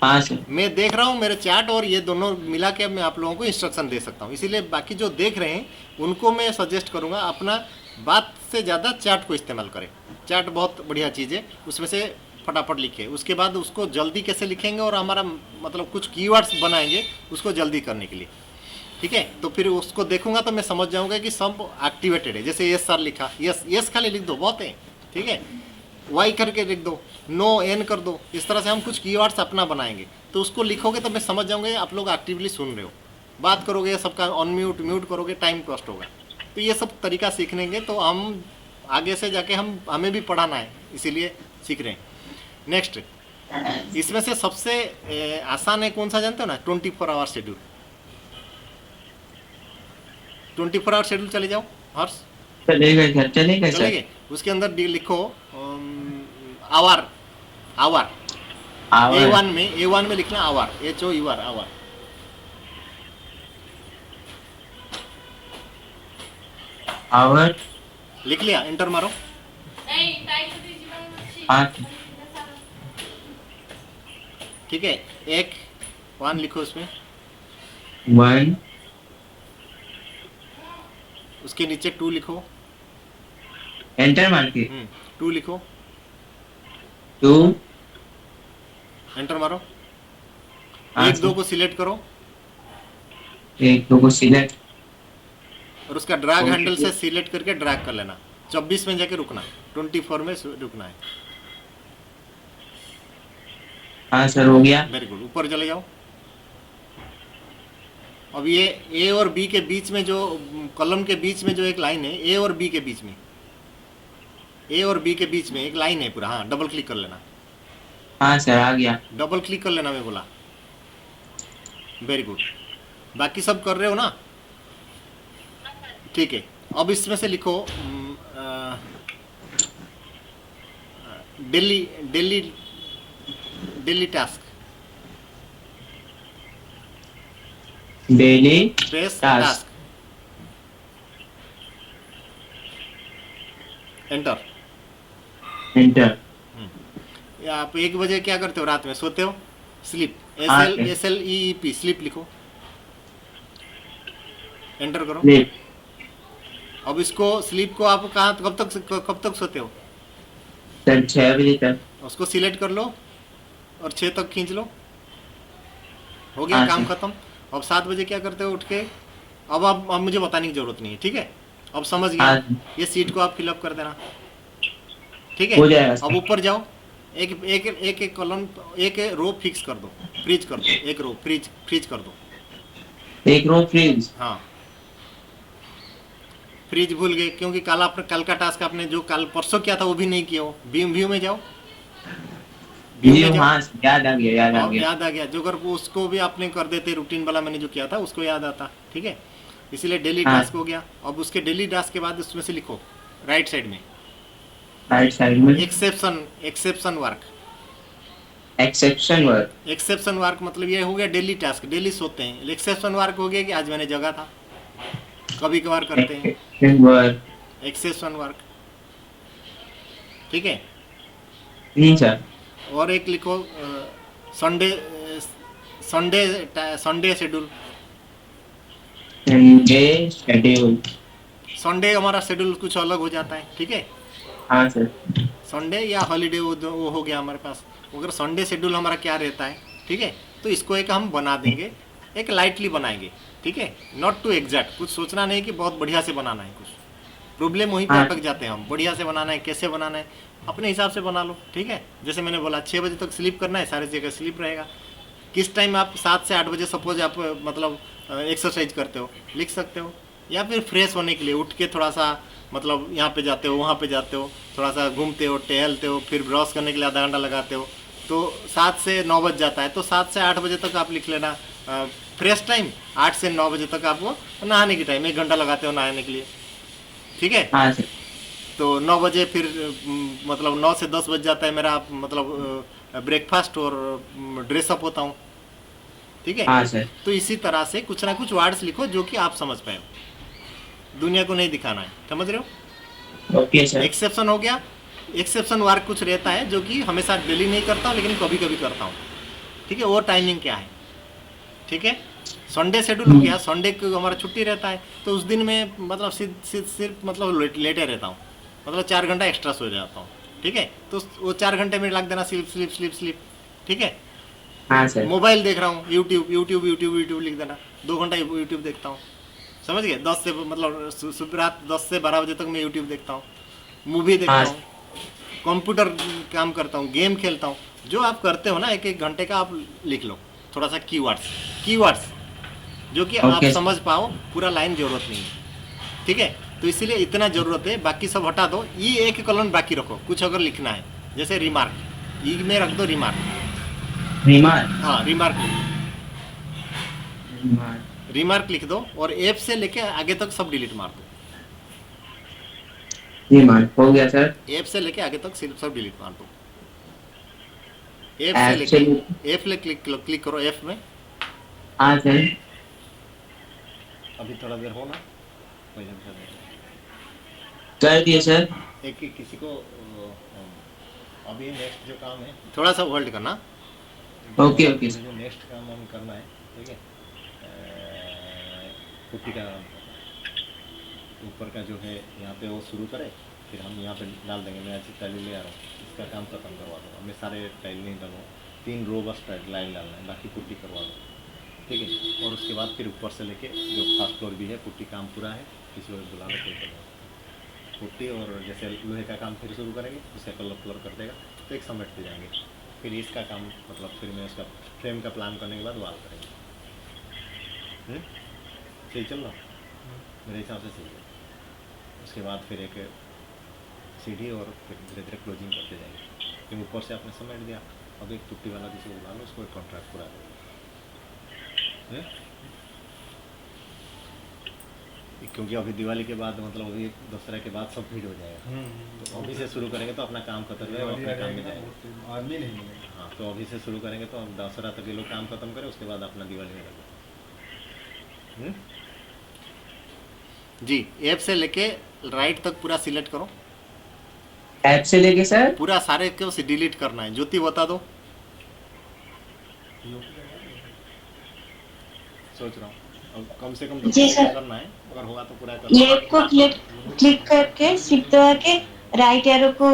हाँ सर। मैं देख रहा हूँ मेरे चैट और ये दोनों मिला के मैं आप लोगों को इंस्ट्रक्शन दे सकता हूँ, इसीलिए बाकी जो देख रहे हैं उनको मैं सजेस्ट करूँगा अपना बात से ज़्यादा चैट को इस्तेमाल करें। चैट बहुत बढ़िया चीज़ है, उसमें से फटाफट लिखे, उसके बाद उसको जल्दी कैसे लिखेंगे और हमारा मतलब कुछ कीवर्ड्स बनाएंगे उसको जल्दी करने के लिए, ठीक है। तो फिर उसको देखूंगा तो मैं समझ जाऊंगा कि सब एक्टिवेटेड है। जैसे यस सर लिखा, यस यस खाली लिख दो, बहुत है, ठीक है। वाई करके लिख दो, नो एन कर दो, इस तरह से हम कुछ कीवर्ड्स अपना बनाएंगे। तो उसको लिखोगे तो मैं समझ जाऊंगा आप लोग एक्टिवली सुन रहे हो। बात करोगे सबका ऑन म्यूट म्यूट करोगे, टाइम कॉस्ट होगा। तो ये सब तरीका सीखनेंगे तो हम आगे से जाके हमें भी पढ़ाना है, इसीलिए सीख रहे हैं। नेक्स्ट, इसमें से सबसे आसान है कौन सा जानते हो ना, 24 आवर शेड्यूल। 24 आवर शेड्यूल चले जाओ हर्ष, चलेगा सर, चलेगा सर। चलेंगे। उसके अंदर लिखो आवर, आवर A1 में लिखना आवर, HOUR आवर। आवर लिख लिया, एंटर मारो। हाँ ठीक है, एक 1 लिखो उसमें, 1 उसके नीचे 2 लिखो, एंटर मार के 2 लिखो, 2 एंटर मारो। हाँ 1 2 को सिलेक्ट करो 1 2 को सिलेक्ट, और उसका ड्रैग ओके। हैंडल से सिलेक्ट करके ड्रैग कर लेना। 24 में जाके रुकना, 24 में रुकना है। हाँ सर हो गया। वेरी गुड, ऊपर चले जाओ। अब ये ए और बी के बीच में जो कॉलम के बीच में जो एक लाइन है, ए और बी के बीच में, ए और बी के बीच में एक लाइन है पूरा, हाँ डबल क्लिक कर लेना। हाँ सर आ गया। डबल क्लिक कर लेना, मैं बोला। वेरी गुड, बाकी सब कर रहे हो ना, ठीक है। अब इसमें से लिखो daily daily daily task, daily space task, task, enter. Enter. आप 1 बजे क्या करते हो, रात में सोते हो, स्लीप, हाँ, SLEEP, स्लीप लिखो, एंटर करो। स्लीप। अब इसको स्लीप को आप कहाँ कब तक सोते हो, सर 6 बजे तक। उसको सिलेक्ट कर लो और 6 तक खींच लो, हो गया हाँ, काम सर। खत्म। अब 7 बजे क्या करते हो उठ के, अब मुझे बताने की जरूरत नहीं है, ठीक है। अब समझ गया, हाँ। ये सीट को आप फिलअप कर देना, ठीक है। हो जाएगा सर। अब ऊपर जाओ, एक कॉलम, एक रो फिक्स कर दो, फ्रीज कर दो, एक रो फ्रीज कर दो। एक रो फ्रीज। हाँ, फ्रीज भूल गए क्योंकि कल का टास्क आपने जो कल परसों किया था वो भी नहीं किया हो। व्यू में जाओ, हाँ याद आ गया, याद आ गया। याद आ गया, जो अगर उसको भी आपने कर देते रूटीन वाला मैंने जो किया था उसको याद आता, ठीक है। इसीलिए डेली हाँ। टास्क हो गया। अब उसके डेली टास्क के बाद उसमें से लिखो राइट साइड में, राइट साइड में exception work. Exception work. Exception work मतलब ये हो गया डेली टास्क, डेली सोते हैं। एक्सेप्शन वर्क हो गया कि आज मैंने जगह था, कभी कभार करते हैं एक्सेप्शन वर्क। एक्सेप्शन वर्क, ठीक है। नहीं सर। और एक लिखो Sunday schedule. Sunday schedule. Sunday हमारा शेड्यूल कुछ अलग हो जाता है, ठीक है। हाँ सर। संडे या हॉलीडे वो हो गया हमारे पास। अगर संडे शेड्यूल हमारा क्या रहता है, ठीक है, तो इसको एक हम बना देंगे, एक लाइटली बनाएंगे, ठीक है, नॉट टू एग्जैक्ट, कुछ सोचना नहीं कि बहुत बढ़िया से बनाना है। कुछ प्रॉब्लम वहीं पे हाँ अटक जाते हैं हम, बढ़िया से बनाना है, कैसे बनाना है, अपने हिसाब से बना लो, ठीक है। जैसे मैंने बोला 6 बजे तक स्लीप करना है, सारी जगह स्लीप रहेगा। किस टाइम आप 7 से 8 बजे सपोज आप मतलब एक्सरसाइज करते हो, लिख सकते हो। या फिर फ्रेश होने के लिए उठ के थोड़ा सा मतलब यहाँ पे जाते हो, वहाँ पे जाते हो, थोड़ा सा घूमते हो, टहलते हो, फिर ब्रश करने के लिए आधा घंटा लगाते हो, तो 7 से 9 बज जाता है, तो 7 से 8 बजे तक आप लिख लेना फ्रेश टाइम। 8 से 9 बजे तक आप वो नहाने की टाइम 1 घंटा लगाते हो नहाने के लिए, ठीक है। हाँ सर। तो 9 बजे फिर मतलब 9 से 10 बज जाता है मेरा मतलब ब्रेकफास्ट और ड्रेसअप होता हूँ, ठीक है। हाँ सर। तो इसी तरह से कुछ ना कुछ वर्ड्स लिखो जो कि आप समझ पाए, दुनिया को नहीं दिखाना है, समझ रहे हो। Okay sir. एक्सेप्शन हो गया। एक्सेप्शन वर्क कुछ रहता है जो कि हमेशा डेली नहीं करता हूँ, लेकिन कभी कभी करता हूँ, ठीक है। वो टाइमिंग क्या है, ठीक है। संडे शेड्यूल हो गया, संडे को हमारा छुट्टी रहता है, तो उस दिन में मतलब सिर्फ मतलब लेटे रहता हूँ, मतलब 4 घंटा एक्स्ट्रा सो जाता हूँ, ठीक है। तो वो 4 घंटे में लग देना स्लीप स्लीप स्लीप स्लीप, ठीक है। हाँ सर। मोबाइल देख रहा हूँ, यूट्यूब यूट्यूब यूट्यूब यूट्यूब लिख देना, 2 घंटा यूट्यूब देखता हूँ, समझ गए। 10 से मतलब सुबह रात 10 से 12 बजे तक मैं यूट्यूब देखता हूँ, मूवी देखता हाँ हूँ, कंप्यूटर काम करता हूँ, गेम खेलता हूँ। जो आप करते हो ना 1-1 घंटे का, आप लिख लो थोड़ा सा कीवर्ड्स, कीवर्ड्स जो कि आप ओके। समझ पाओ, पूरा लाइन जरूरत नहीं है, ठीक है। तो इसीलिए इतना जरूरत है, बाकी सब हटा दो। ये एक कॉलम बाकी रखो, कुछ अगर लिखना है, जैसे रिमार्क, ई में रख दो रिमार्क, रिमार्क। हाँ रिमार्क, रिमार्क। रिमार्क लिख दो, और एफ से लेके आगे तक सब डिलीट मार दो। रिमार्क हो गया सर। एफ से लेके आगे तक सिर्फ सब डिलीट मार दो। एफ से लेके एब्सोल्यूट। एफ ले क्लिक करो, एफ में। हाँ सर। अभी थोड़ा देर हो ना, कोई नहीं, कर दिए सर। एक किसी को अभी नेक्स्ट जो काम है थोड़ा सा होल्ड करना। ओके ओके जो नेक्स्ट काम हम करना है, ठीक है। पुट्टी का ऊपर का जो है यहाँ पे वो शुरू करे, फिर हम यहाँ पे डाल देंगे। मैं अच्छी टाइल ले आ रहा हूँ, इसका काम खत्म करवा दूँगा। मैं सारे टाइल नहीं डालूँगा, 3 रो बस टाइल लाइन डालना है, बाकी पुट्टी करवा दो, ठीक है। और उसके बाद फिर ऊपर से लेके जो फर्स्ट फ्लोर भी है, पुट्टी काम पूरा है, किसी को बुला लो, कोई करवा पुट्टी। और जैसे लोहे का काम फिर शुरू करेंगे, उसका कलर कलर कर देगा, तो एक समेटते जाएंगे। फिर इसका काम मतलब फिर मैं उसका फ्रेम का प्लान करने के बाद वाल करेंगे। सही चल रहा मेरे हिसाब से, सही है। उसके बाद फिर एक सीढ़ी, और फिर धीरे धीरे क्लोजिंग करते जाएंगे। फिर ऊपर से आपने समेट दिया, अब एक पुट्टी वाला किसी को बुला लो, उसको एक कॉन्ट्रैक्ट पूरा करो, क्योंकि अभी दिवाली के बाद मतलब अभी दशहरा के बाद सब भीड़ हो जाएगा। तो अभी से शुरू करेंगे तो अपना काम खत्म करेंगे, अपने काम में जाएंगे, आदमी नहीं मिलेगा। हाँ। तो अभी से शुरू करेंगे तो अब दशहरा तक ये लोग काम खत्म करें, उसके बाद अपना दिवाली में लगे। जी, ऐप से लेके राइट तक पूरा सिलेक्ट करो, ऐप से लेके सर। पूरा सारे को से डिलीट करना है। ज्योति बता दो, सोच रहा हूँ अब कम से कम जी सर। करना है, अगर होगा तो पूरा कर। लेफ्ट को क्लिक करके शिफ्ट दबा के राइट एरो को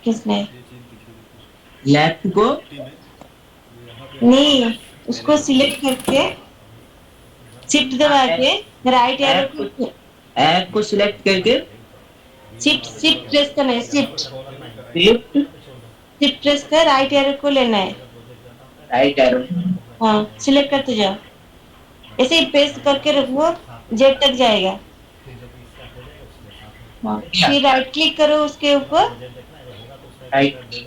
खींचना है। लेफ्ट को नहीं, उसको सिलेक्ट करके शिफ्ट दबा के राइट एरो को ऐप को सिलेक्ट करके शिफ्ट शिफ्ट प्रेस करना है। शिफ्ट शिफ्ट शिफ्ट प्रेस कर राइट एरो को लेना है। Right arrow. हाँ, सिलेक्ट करते जाओ, ऐसे ही प्रेस करके रखो, जेड तक जाएगा। हाँ, फिर राइट क्लिक करो उसके ऊपर, राइट।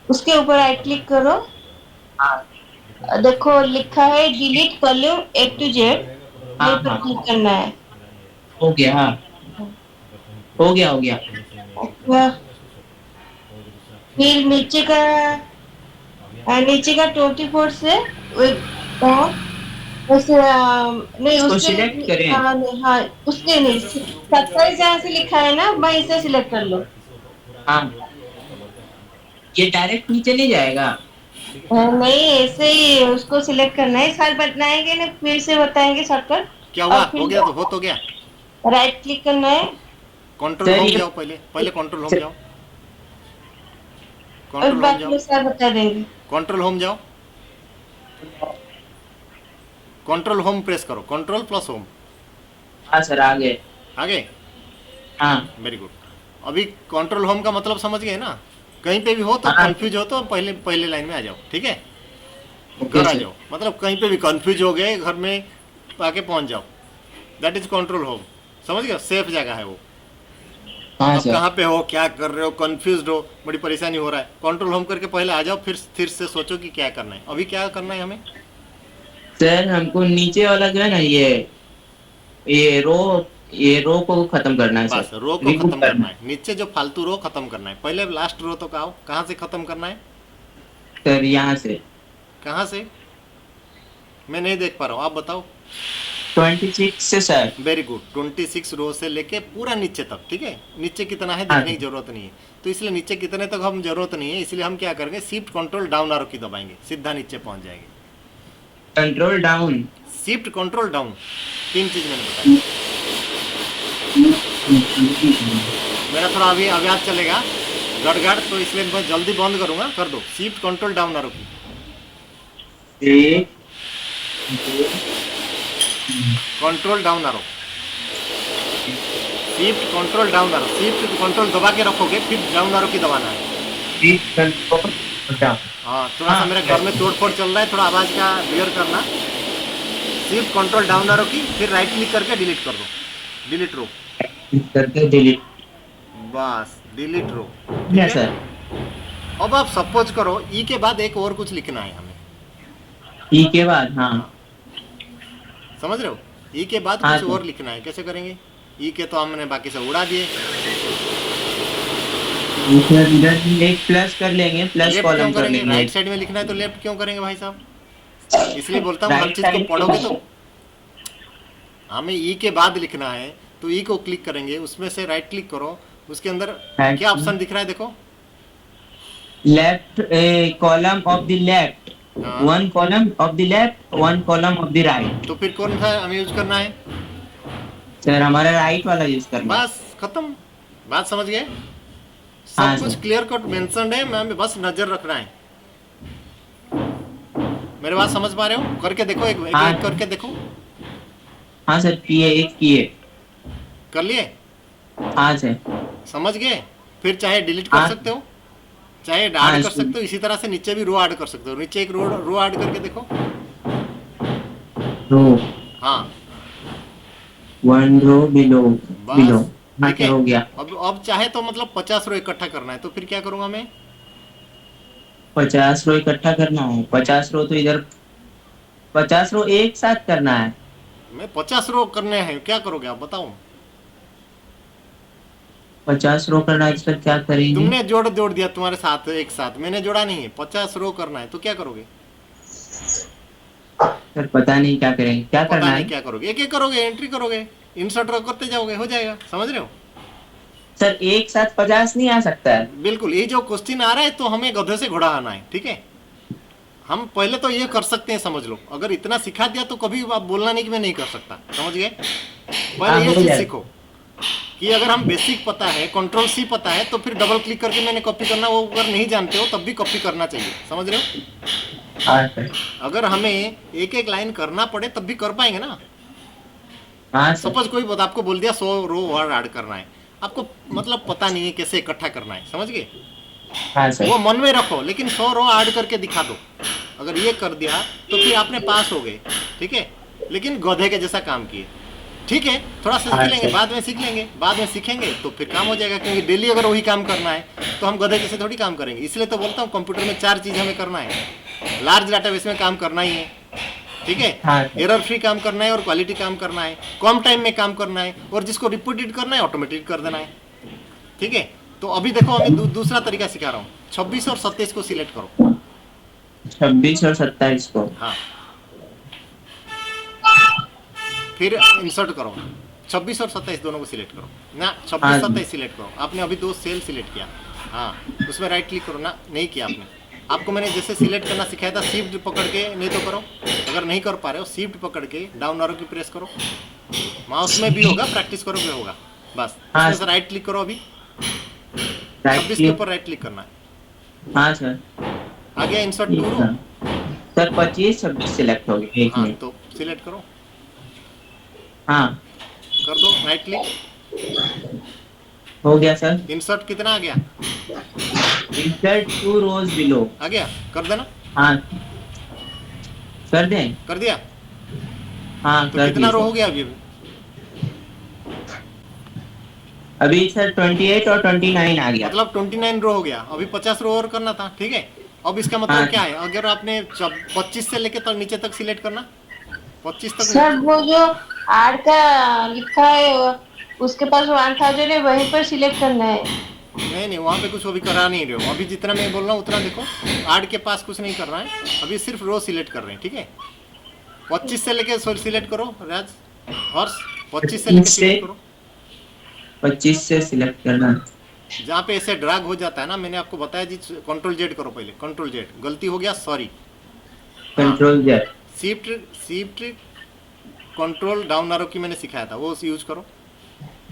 उसके ऊपर राइट क्लिक करो। देखो लिखा है delete column A to Z, ये पर क्लिक करना है। हो गया। हाँ हो गया, हो गया। फिर नीचे का 24 से वैसे नहीं, उसको उसके select करें। हाँ नहीं, हाँ उसके नहीं, 27 जहाँ से लिखा है ना, वहीं से सिलेक्ट कर लो। हाँ, ये डायरेक्ट नीचे नहीं जाएगा। नहीं, ऐसे ही उसको सिलेक्ट करना है। सर बताएंगे ना, फिर से बताएंगे शॉर्टकट। क्या हुआ, और फिर हो गया तो हो तो गया। राइट क्लिक करना है, कंट्रोल सर, होम ये- जाओ, पहले पहले कंट्रोल होम सर- जाओ, और कंट्रोल होम बाकी जाओ, सर बता देंगे। कंट्रोल होम जाओ, कंट्रोल होम प्रेस करो, कंट्रोल प्लस होम। हाँ सर, आ गए। आगे, हाँ वेरी गुड। अभी कंट्रोल होम का मतलब समझ गए ना? कहीं पे भी हो तो हाँ। कंफ्यूज हो तो पहले पहले लाइन में आ जाओ, ठीक है? ओके घर आ सर। जाओ, मतलब कहीं पे भी कंफ्यूज हो गए घर में आके पहुंच जाओ, दैट इज कंट्रोल होम। समझ गए? सेफ जगह है वो। हाँ अब सर। कहाँ पे हो, क्या कर रहे हो, कंफ्यूज हो, बड़ी परेशानी हो रहा है, कंट्रोल होम करके पहले आ जाओ, फिर से सोचो कि क्या करना है। अभी क्या करना है हमें? सर हमको नीचे वाला जो है ना, ये रो को खत्म करना है बस सर। रो को रिमूव खत्म करना है, नीचे जो फालतू रो खत्म करना है। पहले लास्ट रो तो कहाँ से खत्म करना है? सर यहाँ से कहाँ से? मैं नहीं देख पा रहा हूँ, आप बताओ। 26 से सर। वेरी गुड, 26 रो से लेके पूरा नीचे तक, ठीक है? नीचे कितना है हाँ। देखने की जरूरत नहीं है, तो इसलिए नीचे कितने तक हम जरूरत नहीं है, इसलिए हम क्या करेंगे, शिफ्ट कंट्रोल डाउन आरो की दबाएंगे, सीधा नीचे पहुंच जाएंगे। Control down. Shift control down, 3 चीज मैंने बताई। मेरा थोड़ा अभी आवाज चलेगा गड़गड़, तो इसलिए मैं जल्दी बंद करूंगा, कर दो। शिफ्ट कंट्रोल डाउन आरो की, एक, कंट्रोल डाउन आरो, शिफ्ट कंट्रोल डाउन आरो, शिफ्ट कंट्रोल दबा के रखोगे, फिर डाउन आरो की दबाना है। Control down. हाँ, थोड़ा सा मेरे घर में तोड़फोड़ चल रहा है, थोड़ा आवाज का क्लियर करना। शिफ्ट कंट्रोल डाउन आरो की, फिर राइट क्लिक करके डिलीट कर दो, डिलीट रो, करके डिलीट। बस डिलीट रो। क्या सर? अब आप सपोज करो ई के बाद एक और कुछ लिखना है हमें, ई के बाद, हाँ समझ रहे हो? ई के बाद हाँ कुछ सर। और लिखना है, कैसे करेंगे? ई के तो हमने बाकी से उड़ा दिए, इधर एक प्लस कर लेंगे, प्लस लेफ्ट कॉलम क्यों कर करेंगे? लेंगे। राइट साइड में लिखना है तो लेफ्ट क्यों करेंगे भाई साहब? इसलिए बोलता हूँ हर Right चीज को side पढ़ोगे में- तो हमें ई के बाद लिखना है, तो ई को क्लिक करेंगे, उसमें से राइट क्लिक करो, उसके अंदर Right. क्या ऑप्शन दिख रहा है देखो? Left column of the left, हाँ। One column of the left, one column of the right. तो फिर कौन सा हमें यूज करना है? सर हमारा राइट वाला यूज करना है। बस खत्म, बात समझ गए? हाँ, सब कुछ सर। क्लियर कट मेंशन है, मैं बस नजर रखना है। मेरे बात समझ पा रहे हो? करके देखो, एक हाँ। एक करके देखो। हाँ सर, किए, एक किए। कर लिए? हाँ सर। समझ गए? फिर चाहे डिलीट कर हाँ। सकते हो, चाहे ऐड हाँ, कर सकते हो, इसी तरह से नीचे भी रो ऐड कर सकते हो। नीचे एक रो ऐड करके देखो। रो, हाँ, वन रो बिलो, बिलो। बस हाँ ठीक सर, है। हो गया। अब चाहे तो मतलब 50 रो इकट्ठा करना है, तो फिर क्या करूंगा मैं? 50 रो इकट्ठा करना है। 50 रो तो इधर, 50 रो एक साथ करना है। मैं 50 रो करने हैं, क्या करोगे आप बताओ? 50 रो करना है, सर क्या करेंगे? तुमने जोड़ दिया तुम्हारे साथ एक साथ, मैंने जोड़ा नहीं है। 50 रो करना है तो क्या करोगे? सर पता नहीं क्या करेंगे, क्या पता करना नहीं है? क्या करोगे, एक एक करोगे, एंट्री करोगे, इंसर्ट रो करते जाओगे, हो जाएगा। समझ रहे हो? सर एक साथ 50 नहीं आ सकता है। बिल्कुल, ये जो क्वेश्चन आ रहा है तो हमें गधे से घोड़ा आना है, ठीक है? हम पहले तो ये कर सकते हैं, समझ लो। अगर इतना सिखा दिया तो कभी आप बोलना नहीं कि मैं नहीं कर सकता। समझ गए? पहले ये हो चीज जाएगा। सीखो कि अगर हम बेसिक पता है, कंट्रोल सी पता है, तो फिर डबल क्लिक करके मैंने कॉपी करना, वो अगर नहीं जानते हो तब भी कॉपी करना चाहिए। समझ रहे हो? हाँ सर। अगर हमें एक एक लाइन करना पड़े तब भी कर पाएंगे ना। हाँ सर। सपोज कोई आपको बोल दिया 100 रो वर्ड ऐड करना है, आपको मतलब पता नहीं है कैसे इकट्ठा करना है। समझ गए? हाँ सर। वो मन में रखो, लेकिन 100 रो ऐड करके दिखा दो। अगर ये कर दिया तो फिर आपने पास हो गए, ठीक है? लेकिन गधे के जैसा काम किए, ठीक है? थोड़ा सा सीख लेंगे, बाद में सीख लेंगे, बाद में सीखेंगे तो फिर काम हो जाएगा। क्योंकि डेली अगर वही काम करना है तो हम गधे जैसे थोड़ी काम करेंगे। इसलिए तो बोलता हूँ कंप्यूटर में 4 चीज़ हमें करना है। लार्ज डाटाबेस में काम करना ही है, ठीक है? हाँ। एरर फ्री काम करना है और क्वालिटी काम करना है, कम टाइम में काम करना है, और जिसको रिपीटेड करना है ऑटोमेटिक कर देना है, ठीक है? तो अभी देखो, हमें दूसरा तरीका सिखा रहा हूँ। 26 और 27 को सिलेक्ट करो। 26 और 27 को। हाँ, फिर इंसर्ट करो। 26 और 27 दोनों को सिलेक्ट करो ना। 26 27 सिलेक्ट करो। आपने अभी 2 सेल सिलेक्ट किया, हाँ, उसमें राइट क्लिक करो ना। नहीं किया आपने। आपको मैंने जैसे सिलेक्ट करना सिखाया था, शिफ्ट पकड़ के, नहीं तो करो। अगर नहीं कर पा रहे हो, शिफ्ट पकड़ के डाउन एरो की प्रेस करो। माउस में भी होगा, प्रैक्टिस करोगे होगा। बस हाँ, इसमें से राइट क्लिक करो अभी, राइट 26 के ऊपर राइट क्लिक करना है। हाँ सर, आ गया इंसर्ट एक टू रो। सर 25-26 सिलेक्ट हो गया, एक हाँ मिनट। तो सिलेक्ट करो, हाँ कर दो राइट क्लिक। हो गया सर। इंसर्ट कितना आ गया? इंसर्ट 2 रोज बिलो। आ गया, कर देना। हाँ कर दें। कर दिया? हाँ तो कर कितना दिए रो हो सर। गया अभी? अभी सर 28 और 29 आ गया। मतलब 29 रो हो गया, अभी 50 रो और करना था, ठीक है। अब इसका मतलब हाँ क्या है, अगर आपने 25 से लेके तो नीचे तक सिलेक्ट करना, 25 तक सर वो जो आर का लिखा है उसके पास 1000 है, वहीं पर सिलेक्ट करना है। नहीं नहीं, वहाँ पे कुछ अभी करा नहीं रहे हो, अभी जितना मैं बोल रहा हूँ उतना देखो। आर्ट के पास कुछ नहीं कर रहा है, अभी सिर्फ रो सिलेक्ट कर रहे हैं, ठीक है। 25 से लेके सिलेक्ट करो राज, हर्ष 25 से लेके सिलेक्ट करो। 25 से सिलेक्ट करना। जहाँ पे ऐसे ड्रैग हो जाता है ना, मैंने आपको बताया जी, कंट्रोल जेड करो पहले, कंट्रोल जेड, गलती हो गया sorry. Control Z. Shift shift control down arrow की मैंने सिखाया था, वो यूज करो।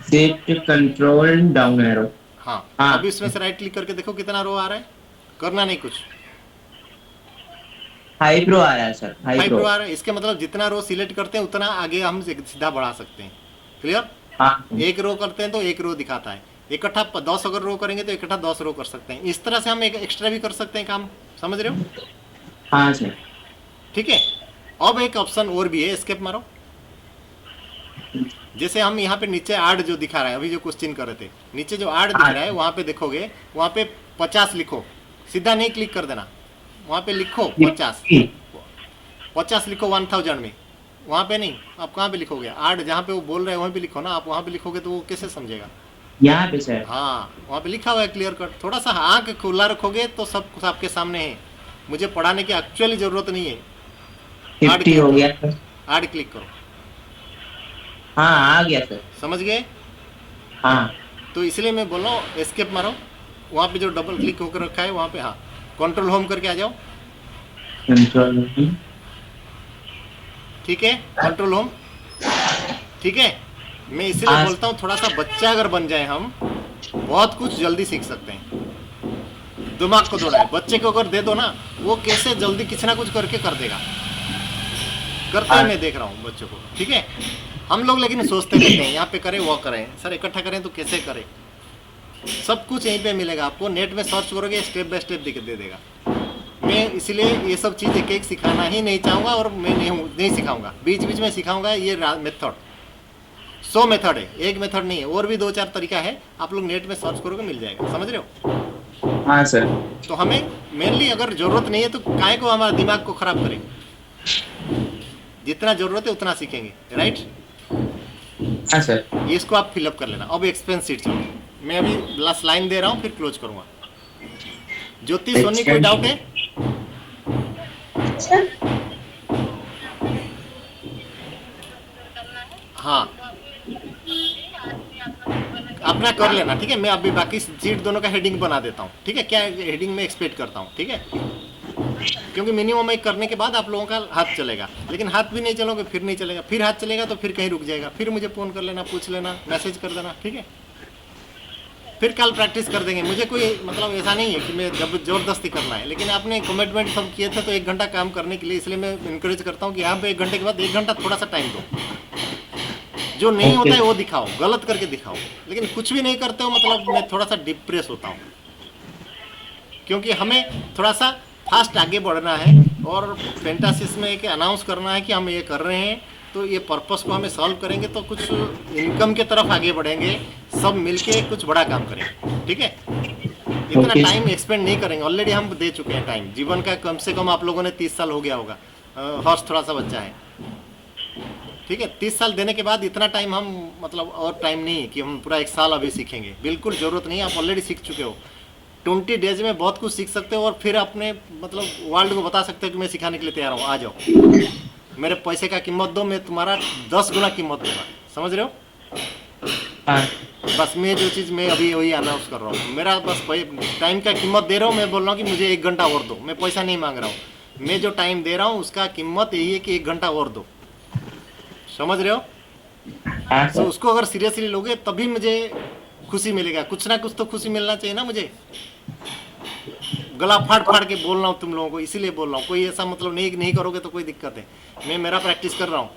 Shift control down arrow. हाँ, हाँ। अभी इसमें से राइट क्लिक करके देखो कितना रो आ रहा है, करना नहीं कुछ। हाई प्रो आ रहा है सर, हाई 5 प्रो। रो आ रहा है, इसके मतलब जितना रो सिलेक्ट करते हैं उतना आगे हम सीधा बढ़ा सकते हैं। क्लियर? हाँ एक रो करते हैं तो एक रो दिखाता है, इकट्ठा 10 अगर रो करेंगे तो इकट्ठा 10 रो कर सकते हैं। इस तरह से हम एक एक्स्ट्रा भी कर सकते हैं काम, समझ रहे हो? हाँ सर। ठीक है। अब एक ऑप्शन और भी है, एस्केप मारो। जैसे हम यहाँ पे नीचे आर्ड जो दिखा रहा है, अभी जो क्वेश्चन कर रहे थे, नीचे जो आर्ड दिख रहा है वहाँ पे देखोगे, वहाँ पे 50 लिखो, सीधा नहीं क्लिक कर देना, वहाँ पे लिखो 50 लिखो 1000 में, वहाँ पे नहीं। आप कहाँ पे लिखोगे? आर्ड जहाँ पे वो बोल रहे हैं वहीं पे लिखो ना, आप वहाँ पे लिखोगे तो वो कैसे समझेगा? यहाँ पे सर। हाँ, वहाँ पे लिखा हुआ है क्लियर कट। थोड़ा सा आँख खुला रखोगे तो सब कुछ आपके सामने है, मुझे पढ़ाने की एक्चुअली ज़रूरत नहीं है। 50 हो गया सर। आर्ड क्लिक करो, हाँ आ गया सर। समझ गए? हाँ तो इसलिए मैं बोल रहा हूँ एस्केप मारो, वहाँ पे जो डबल क्लिक होकर रखा है वहाँ पे, हाँ कंट्रोल होम करके आ जाओ, कंट्रोल। ठीक है, कंट्रोल होम, ठीक है। मैं इसलिए हाँ। बोलता हूँ थोड़ा सा बच्चा अगर बन जाए हम, बहुत कुछ जल्दी सीख सकते हैं। दिमाग को दौड़ाए, बच्चे को अगर दे दो ना, वो कैसे जल्दी किसी ना कुछ करके कर देगा, करते हैं, मैं देख रहा हूँ बच्चों को, ठीक है। हम लोग लेकिन सोचते रहते हैं यहाँ पे करें वो करें, सर इकट्ठा करें तो कैसे करें, सब कुछ यहीं पे मिलेगा आपको, नेट में सर्च करोगे स्टेप बाय स्टेप दे देगा। मैं इसलिए ये सब चीज़ एक एक सिखाना ही नहीं चाहूँगा, और मैं नहीं सिखाऊंगा, बीच बीच में सिखाऊंगा। ये मेथड 100 मेथड है, एक मेथड नहीं है, और भी 2-4 तरीका है, आप लोग नेट में सर्च करोगे मिल जाएगा, समझ रहे हो? हाँ सर। तो हमें मेनली अगर ज़रूरत नहीं है तो काहे को हमारा दिमाग को ख़राब करें, जितना ज़रूरत है उतना सीखेंगे, राइट? हाँ सर। इसको आप फिलअप कर लेना। अब एक्सपेंस शीट चलो, मैं अभी लास्ट लाइन दे रहा हूँ फिर क्लोज करूँगा। ज्योति, सोनी, कोई डाउट है? हाँ, अपना कर लेना, ठीक है। मैं अभी बाकी सीट दोनों का हेडिंग बना देता हूँ, ठीक है, क्या हेडिंग में एक्सपेक्ट करता हूँ, ठीक है। क्योंकि मिनिमम एक करने के बाद आप लोगों का हाथ चलेगा, लेकिन हाथ भी नहीं चलोगे फिर नहीं चलेगा, फिर हाथ चलेगा तो फिर कहीं रुक जाएगा, फिर मुझे फ़ोन कर लेना, पूछ लेना, मैसेज कर देना, ठीक है। फिर कल प्रैक्टिस कर देंगे, मुझे कोई मतलब ऐसा नहीं है कि मैं जब ज़बरदस्ती करना है, लेकिन आपने कमिटमेंट सब किए थे तो 1 घंटा काम करने के लिए, इसलिए मैं इंकरेज करता हूँ कि यहाँ पे 1 घंटे के बाद 1 घंटा थोड़ा सा टाइम दो, जो नहीं होता है वो दिखाओ, गलत करके दिखाओ, लेकिन कुछ भी नहीं करते हो मतलब मैं थोड़ा सा डिप्रेस होता हूँ, क्योंकि हमें थोड़ा सा फास्ट आगे बढ़ना है और फैंटासिस में एक अनाउंस करना है कि हम ये कर रहे हैं, तो ये पर्पस को हमें सॉल्व करेंगे तो कुछ इनकम के तरफ आगे बढ़ेंगे, सब मिलके कुछ बड़ा काम करेंगे, ठीक है। इतना टाइम एक्सपेंड नहीं करेंगे, ऑलरेडी हम दे चुके हैं टाइम, जीवन का कम से कम आप लोगों ने 30 साल हो गया होगा, हर्ष थोड़ा सा बच्चा है, ठीक है। 30 साल देने के बाद इतना टाइम हम मतलब और टाइम नहीं है कि हम पूरा 1 साल अभी सीखेंगे, बिल्कुल ज़रूरत नहीं है, आप ऑलरेडी सीख चुके हो। 20 डेज में बहुत कुछ सीख सकते हो और फिर अपने मतलब वर्ल्ड को बता सकते हो कि मैं सिखाने के लिए तैयार हूँ, आ जाओ, मेरे पैसे का कीमत दो, मैं तुम्हारा 10 गुना कीमत दूंगा, समझ रहे हो? हाँ। बस मैं जो चीज़ मैं अभी वही अनाउंस कर रहा हूँ, मेरा बस टाइम का कीमत दे रहा हूँ, मैं बोल रहा हूँ कि मुझे 1 घंटा और दो, मैं पैसा नहीं मांग रहा हूँ, मैं जो टाइम दे रहा हूँ उसका कीमत यही है कि 1 घंटा और दो, समझ रहे हो? हाँ तो सर उसको अगर सीरियसली लोगे तभी मुझे खुशी मिलेगा, कुछ ना कुछ तो खुशी मिलना चाहिए ना मुझे। गला फाड़ फाड़ के बोल रहा हूँ तुम लोगों को, इसीलिए बोल रहा हूँ, कोई ऐसा मतलब नहीं नहीं करोगे तो कोई दिक्कत है। मैं मेरा प्रैक्टिस कर रहा हूँ,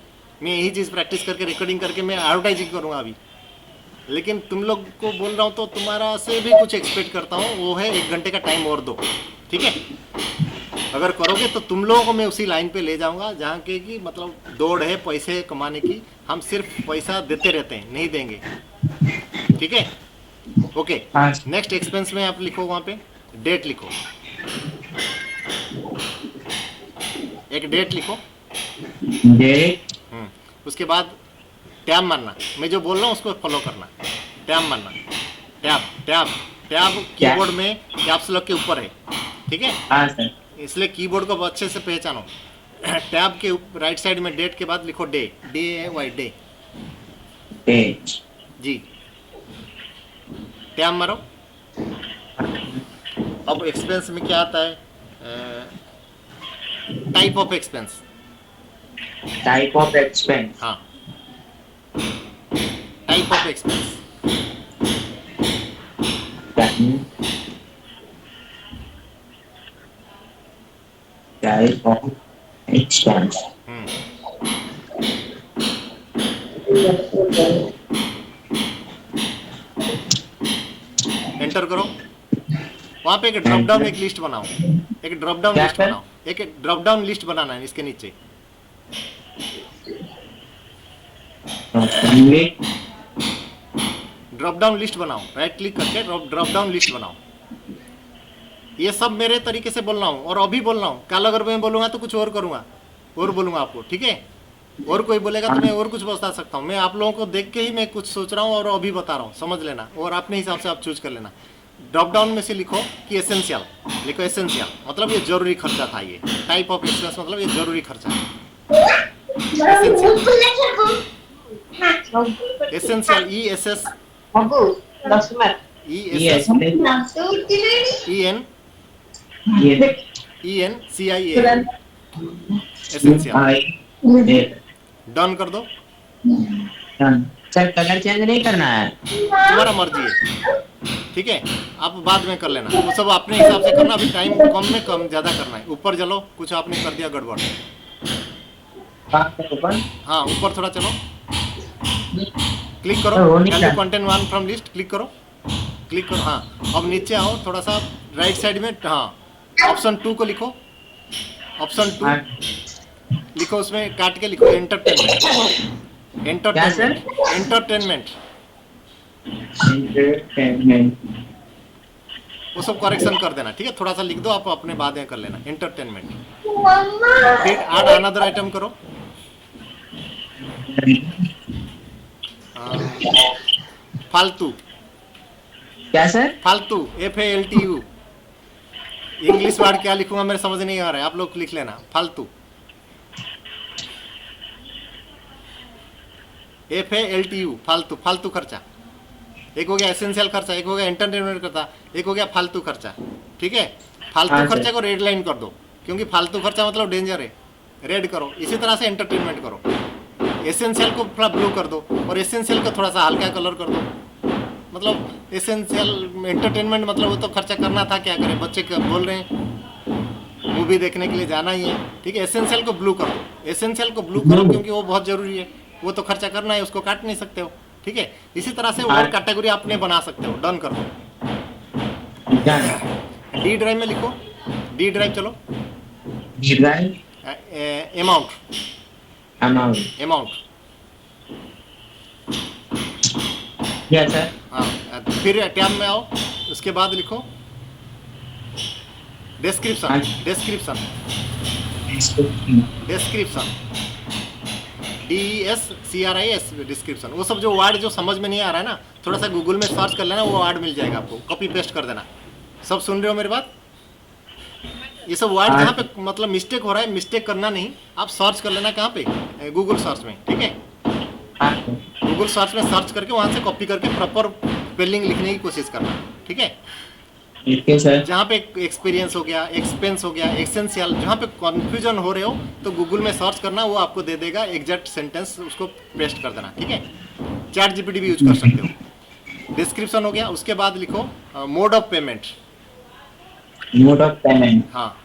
मैं यही चीज़ प्रैक्टिस करके रिकॉर्डिंग करके मैं एडवर्टाइजिंग करूँगा अभी। लेकिन तुम लोग को बोल रहा हूँ तो तुम्हारा से भी कुछ एक्सपेक्ट करता हूँ, वो है 1 घंटे का टाइम और दो, ठीक है। अगर करोगे तो तुम लोगों को मैं उसी लाइन पे ले जाऊंगा जहाँ के कि मतलब दौड़ है पैसे कमाने की, हम सिर्फ पैसा देते रहते हैं, नहीं देंगे, ठीक है। ओके, हाँ नेक्स्ट एक्सपेंस में आप लिखो, वहाँ पे डेट लिखो, एक डेट लिखो। डेट उसके बाद टैब मारना, मैं जो बोल रहा हूँ उसको फॉलो करना। टैब मारना, टैब टैब टैब कीबोर्ड में कैप्स लॉक के ऊपर है, ठीक है, हाँ सर इसलिए कीबोर्ड को अच्छे से पहचानो। टैब के राइट साइड में डेट के बाद लिखो डे, DAY डे डेट जी। टैब मारो। अब एक्सपेंस में क्या आता है, type of expense, type of expense हाँ type of expense, type of expense enter करो। वहाँ पे एक ड्रॉप डाउन एक लिस्ट बनाओ, एक ड्रॉप डाउन क्या लिस्ट सर? बनाओ, एक ड्रॉप डाउन लिस्ट बनाना है इसके नीचे। ड्रॉप डाउन लिस्ट बनाओ, राइट क्लिक करके ड्रॉप डाउन लिस्ट बनाओ। ये सब मेरे तरीके से बोल रहा हूँ और अभी बोल रहा हूँ, कल अगर मैं बोलूँगा तो कुछ और करूँगा, और बोलूँगा आपको, ठीक है। और कोई बोलेगा तो मैं और कुछ बता सकता हूँ। मैं आप लोगों को देख के ही मैं कुछ सोच रहा हूँ और अभी बता रहा हूँ, समझ लेना, और अपने हिसाब से आप चूज कर लेना। ड्रॉप डाउन में से लिखो कि एसेंशियल, लिखो एसेंशियल मतलब ये जरूरी खर्चा था। ये टाइप ऑफ एक्सपेंस मतलब ये जरूरी खर्चा है। एसेंशियल ESS बाबू 10 minute yes ENCIA essential. Done कर दो, सर कलर चेंज नहीं करना है। तुम्हारा मर्जी है, ठीक है, आप बाद में कर लेना, वो सब अपने हिसाब से करना। अभी टाइम कम में कम ज़्यादा करना है। ऊपर चलो, कुछ आपने कर दिया गड़बड़, हाँ ऊपर थोड़ा चलो, क्लिक करो, कंटेंट 1 फ्रॉम लिस्ट, क्लिक करो, क्लिक करो, हाँ। अब नीचे आओ थोड़ा सा राइट साइड में, हाँ ऑप्शन 2 को लिखो, ऑप्शन 2 लिखो, उसमें काट के लिखो एंटरटेनमेंट, एंटरटेनमेंट, एंटरटेनमेंट, वो सब करेक्शन कर देना, ठीक है। थोड़ा सा लिख दो, आप अपने बाद में कर लेना, एंटरटेनमेंट। फिर ऐड अनदर आइटम करो, फालतू, क्या सर? फालतू FALTU। इंग्लिश वर्ड क्या लिखूंगा मेरे समझ नहीं आ रहा है, आप लोग लिख लेना, फालतू, FALTU, फालतू, फालतू खर्चा। एक हो गया एसेंशियल खर्चा, एक हो गया एंटरटेनमेंट खर्चा, एक हो गया फालतू खर्चा, ठीक है। फालतू हाँ, खर्चे को रेड लाइन कर दो, क्योंकि फालतू खर्चा मतलब डेंजर है, रेड करो। इसी तरह से एंटरटेनमेंट करो, एसेंशियल को थोड़ा ब्लू कर दो और एसेंशियल को थोड़ा सा हल्का कलर कर दो। मतलब एसेंशियल एंटरटेनमेंट मतलब वो तो खर्चा करना था, क्या करें, बच्चे बोल रहे हैं मूवी देखने के लिए जाना ही है, ठीक है। एसेंशियल को ब्लू करो, एसेंशियल को ब्लू करो क्योंकि वो बहुत जरूरी है, वो तो खर्चा करना है, उसको काट नहीं सकते हो, ठीक है। इसी तरह से और कैटेगरी आपने बना सकते हो, डन कर दो। डी ड्राइव में लिखो, डी ड्राइव चलो, अमाउंट, अमाउंट, यस सर। हाँ। फिर टैब में आओ, उसके बाद लिखो description, description, description, DESCRIPS, description. वो सब जो वर्ड जो समझ में नहीं आ रहा है ना, थोड़ा सा गूगल में सर्च कर लेना, वो वर्ड मिल जाएगा आपको, कॉपी पेस्ट कर देना। सब सुन रहे हो मेरी बात? ये सब वर्ड जहाँ पे मतलब मिस्टेक हो रहा है, मिस्टेक करना नहीं, आप सर्च कर लेना, कहाँ पे, गूगल सर्च में, ठीक है। गूगल सर्च में सर्च करके वहाँ से कॉपी करके प्रॉपर स्पेलिंग लिखने की कोशिश करना, ठीक है। Okay sir. जहाँ पे एक्सपीरियंस हो गया, एक्सपेंस हो गया, एसेंशियल, जहाँ पे कन्फ्यूजन हो रहे हो तो गूगल में सर्च करना, वो आपको दे देगा एग्जैक्ट सेंटेंस, उसको पेस्ट कर देना, ठीक है। चैट जीपीटी भी यूज कर सकते हो। डिस्क्रिप्शन हो गया, उसके बाद लिखो mode of payment. Mode of payment. हाँ,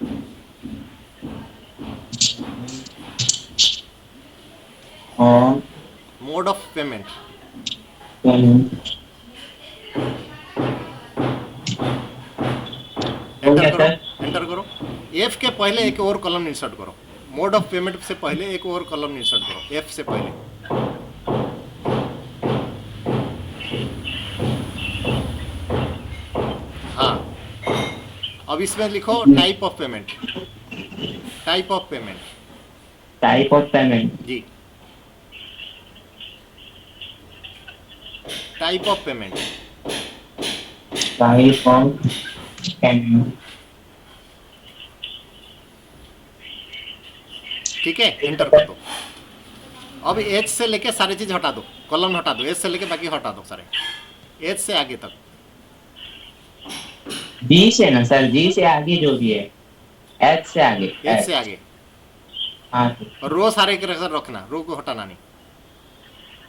और मोड ऑफ पेमेंट पेमेंट हो एंटर गया करो, सर। एंटर करो। एफ के पहले एक और कॉलम इंसर्ट करो। मोड ऑफ पेमेंट से पहले एक और कॉलम इंसर्ट करो, एफ से पहले। हाँ, अब इसमें लिखो type of payment. Type of payment type of payment. जी, type of payment. Type of payment. ठीक है, एंटर कर दो। अब एच से लेके सारी चीज हटा दो, कॉलम हटा दो, एच से लेके बाकी हटा दो सारे, एच से आगे तक। जी से ना सर, जी से आगे जो भी है, एच से आगे। एच से आगे हाँ और रो सारे के रखना, रो को हटाना नहीं।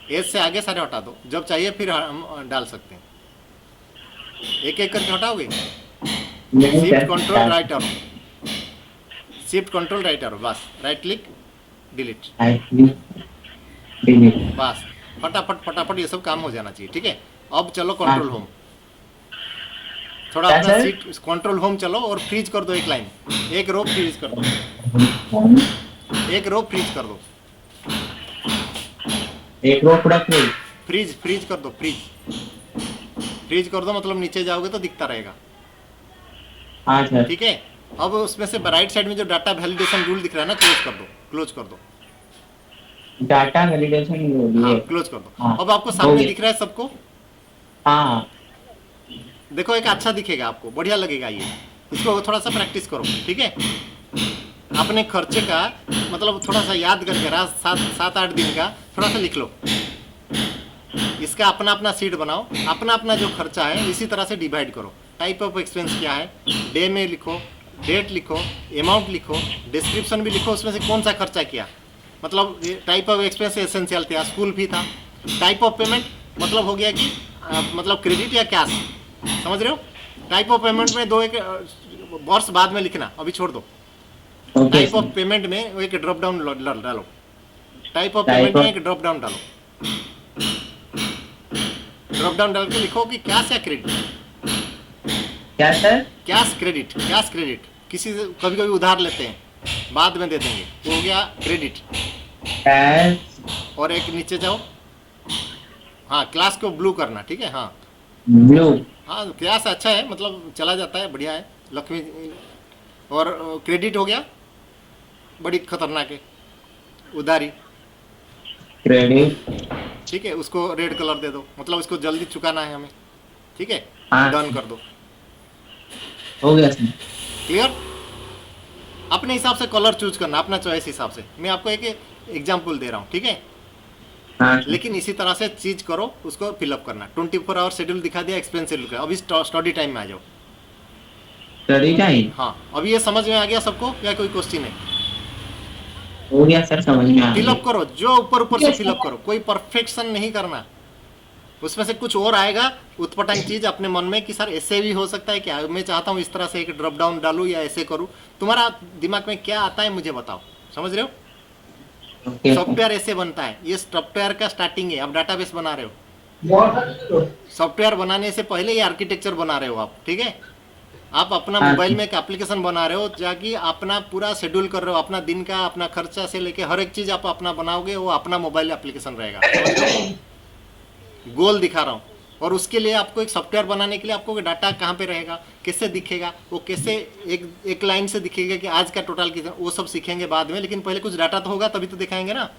एच से आगे सारे हटा दो, जब चाहिए फिर हम डाल सकते हैं। एक एक करके हटाओगे। Shift control right arrow, shift control right arrow, बस राइट क्लिक डिलीट, डिलीट। बस फटाफट फटाफट ये सब काम हो जाना चाहिए, ठीक है। अब चलो कंट्रोल होम, थोड़ा क्या अपना सर? सीट कंट्रोल होम चलो और फ्रीज कर दो एक लाइन, एक रो फ्रीज कर दो, एक रो फ्रीज कर दो, एक रो पूरा फ्रीज। फ्रीज फ्रीज कर दो, फ्रीज फ्रीज कर दो, मतलब नीचे जाओगे तो दिखता रहेगा, हाँ सर। ठीक है। अब उसमें से राइट साइड में जो डाटा वैलिडेशन रूल दिख रहा है ना, क्लोज कर दो, क्लोज कर दो, डाटा वैलिडेशन हाँ ये। क्लोज कर दो। हाँ, अब आपको हो सामने गया। दिख रहा है सबको, हाँ देखो एक अच्छा दिखेगा आपको, बढ़िया लगेगा ये। इसको थोड़ा सा प्रैक्टिस करो, ठीक है। अपने खर्चे का मतलब थोड़ा सा याद करके रात 7-8 दिन का थोड़ा सा लिख लो, इसका अपना अपना सीट बनाओ, अपना अपना जो खर्चा है इसी तरह से डिवाइड करो। टाइप ऑफ एक्सपेंस क्या है, डे में लिखो, डेट लिखो, अमाउंट लिखो, डिस्क्रिप्शन भी लिखो, उसमें से कौन सा खर्चा किया। मतलब टाइप ऑफ एक्सपेंस एसेंशियल था, स्कूल फी था। टाइप ऑफ पेमेंट मतलब हो गया कि मतलब क्रेडिट या कैश, समझ रहे हो। टाइप ऑफ पेमेंट में दो एक वर्ष बाद में लिखना, अभी छोड़ दो। Okay type sir. Of payment में एक ड्रॉप डाउन डालो, टाइप ऑफ Type पेमेंट में of- एक ड्रॉप डाउन डालो, ड्रॉप डाउन डाल के लिखो कि कैश या क्रेडिट, क्या sir? Cash credit, cash credit. किसी से कभी कभी उधार लेते हैं, बाद में दे देंगे, तो हो गया क्रेडिट। कैश और एक नीचे जाओ, हाँ क्लास को ब्लू करना, ठीक है। हाँ ब्लू। हाँ, क्लास अच्छा है, मतलब चला जाता है, बढ़िया है लक्ष्मी। और क्रेडिट हो गया, बड़ी खतरनाक है, उधारी, क्रेडिट। ठीक है। उसको रेड कलर दे दो, मतलब इसको जल्दी चुकाना है हमें, ठीक है। हाँ। डन कर दो, हो गया सर। क्लियर। अपने हिसाब से कलर चूज करना, अपना चॉइस हिसाब से। मैं आपको एक एग्जाम्पल दे रहा हूँ, ठीक है। हाँ सर। लेकिन इसी तरह से चीज करो, उसको फिलअप करना। 24 आवर शेड्यूल दिखा दिया, एक्सपेंस शेड्यूल का। अभी स्टडी टाइम में आ जाओ। स्टडी टाइम हाँ, अभी ये समझ में आ गया सबको या कोई क्वेश्चन है। हो गया सर, समझ में आ गया। फिलअप करो, जो ऊपर ऊपर से फिलअप करो, कोई परफेक्शन नहीं करना। उसमें से कुछ और आएगा उत्पटांग चीज अपने मन में कि सर ऐसे भी हो सकता है क्या, मैं चाहता हूँ इस तरह से एक ड्रॉप डाउन डालूं या ऐसे करूं। तुम्हारा दिमाग में क्या आता है मुझे बताओ, समझ रहे हो। Okay sir. सॉफ्टवेयर ऐसे बनता है, ये सॉफ्टवेयर का स्टार्टिंग है। आप डाटाबेस बना रहे हो, सॉफ्टवेयर बनाने से पहले ये आर्किटेक्चर बना रहे हो आप, ठीक है। आप अपना हाँ। मोबाइल में एक एप्लीकेशन बना रहे हो, जाकि अपना पूरा शेड्यूल कर रहे हो, अपना दिन का, अपना खर्चा से लेके हर एक चीज आप अपना बनाओगे, वो अपना मोबाइल एप्लीकेशन रहेगा, समझ रहे हो? गोल दिखा रहा हूँ। और उसके लिए आपको एक सॉफ्टवेयर बनाने के लिए आपको डाटा कहाँ पे रहेगा, कैसे दिखेगा, वो कैसे एक लाइन से दिखेगा कि आज का टोटल कितना, वो सब सीखेंगे बाद में। लेकिन पहले कुछ डाटा तो होगा, तभी तो दिखाएंगे ना।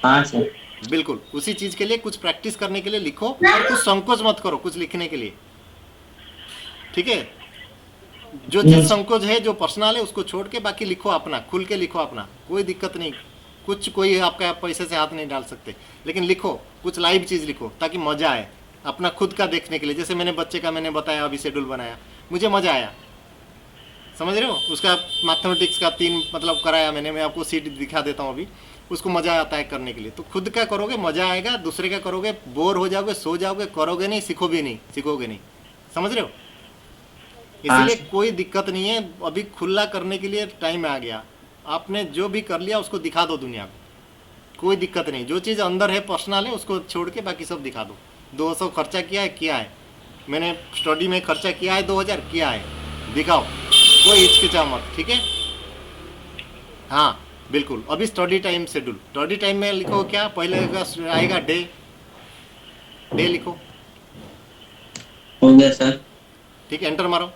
हाँ सर। बिल्कुल उसी चीज के लिए कुछ प्रैक्टिस करने के लिए लिखो, और कुछ संकोच मत करो कुछ लिखने के लिए, ठीक है। जो चीज संकोच है, जो पर्सनल है, उसको छोड़ के बाकी लिखो अपना, खुल के लिखो अपना, कोई दिक्कत नहीं। कुछ कोई आपका पैसे से हाथ नहीं डाल सकते, लेकिन लिखो कुछ लाइव चीज लिखो ताकि मजा आए अपना खुद का देखने के लिए। जैसे मैंने बच्चे का मैंने बताया, अभी शेड्यूल बनाया, मुझे मज़ा आया, समझ रहे हो। उसका मैथमेटिक्स का 3 मतलब कराया मैंने, मैं आपको सीट दिखा देता हूँ अभी। उसको मज़ा आता है करने के लिए। तो खुद का करोगे मज़ा आएगा, दूसरे का करोगे बोर हो जाओगे, सो जाओगे, करोगे नहीं, सीखोगे नहीं, समझ रहे हो। हाँ इसीलिए सर। कोई दिक्कत नहीं है, अभी खुला करने के लिए टाइम आ गया। आपने जो भी कर लिया उसको दिखा दो दुनिया को, कोई दिक्कत नहीं। जो चीज़ अंदर है पर्सनल है उसको छोड़ के बाकी सब दिखा दो। 200 खर्चा किया है, मैंने स्टडी में खर्चा किया है, 2000 किया है, दिखाओ, कोई हिचकिचा मत, ठीक है। हाँ बिल्कुल। अभी study time schedule, study time में लिखो क्या, पहले आएगा डे लिखो, हो गया सर। ठीक है, एंटर मारो।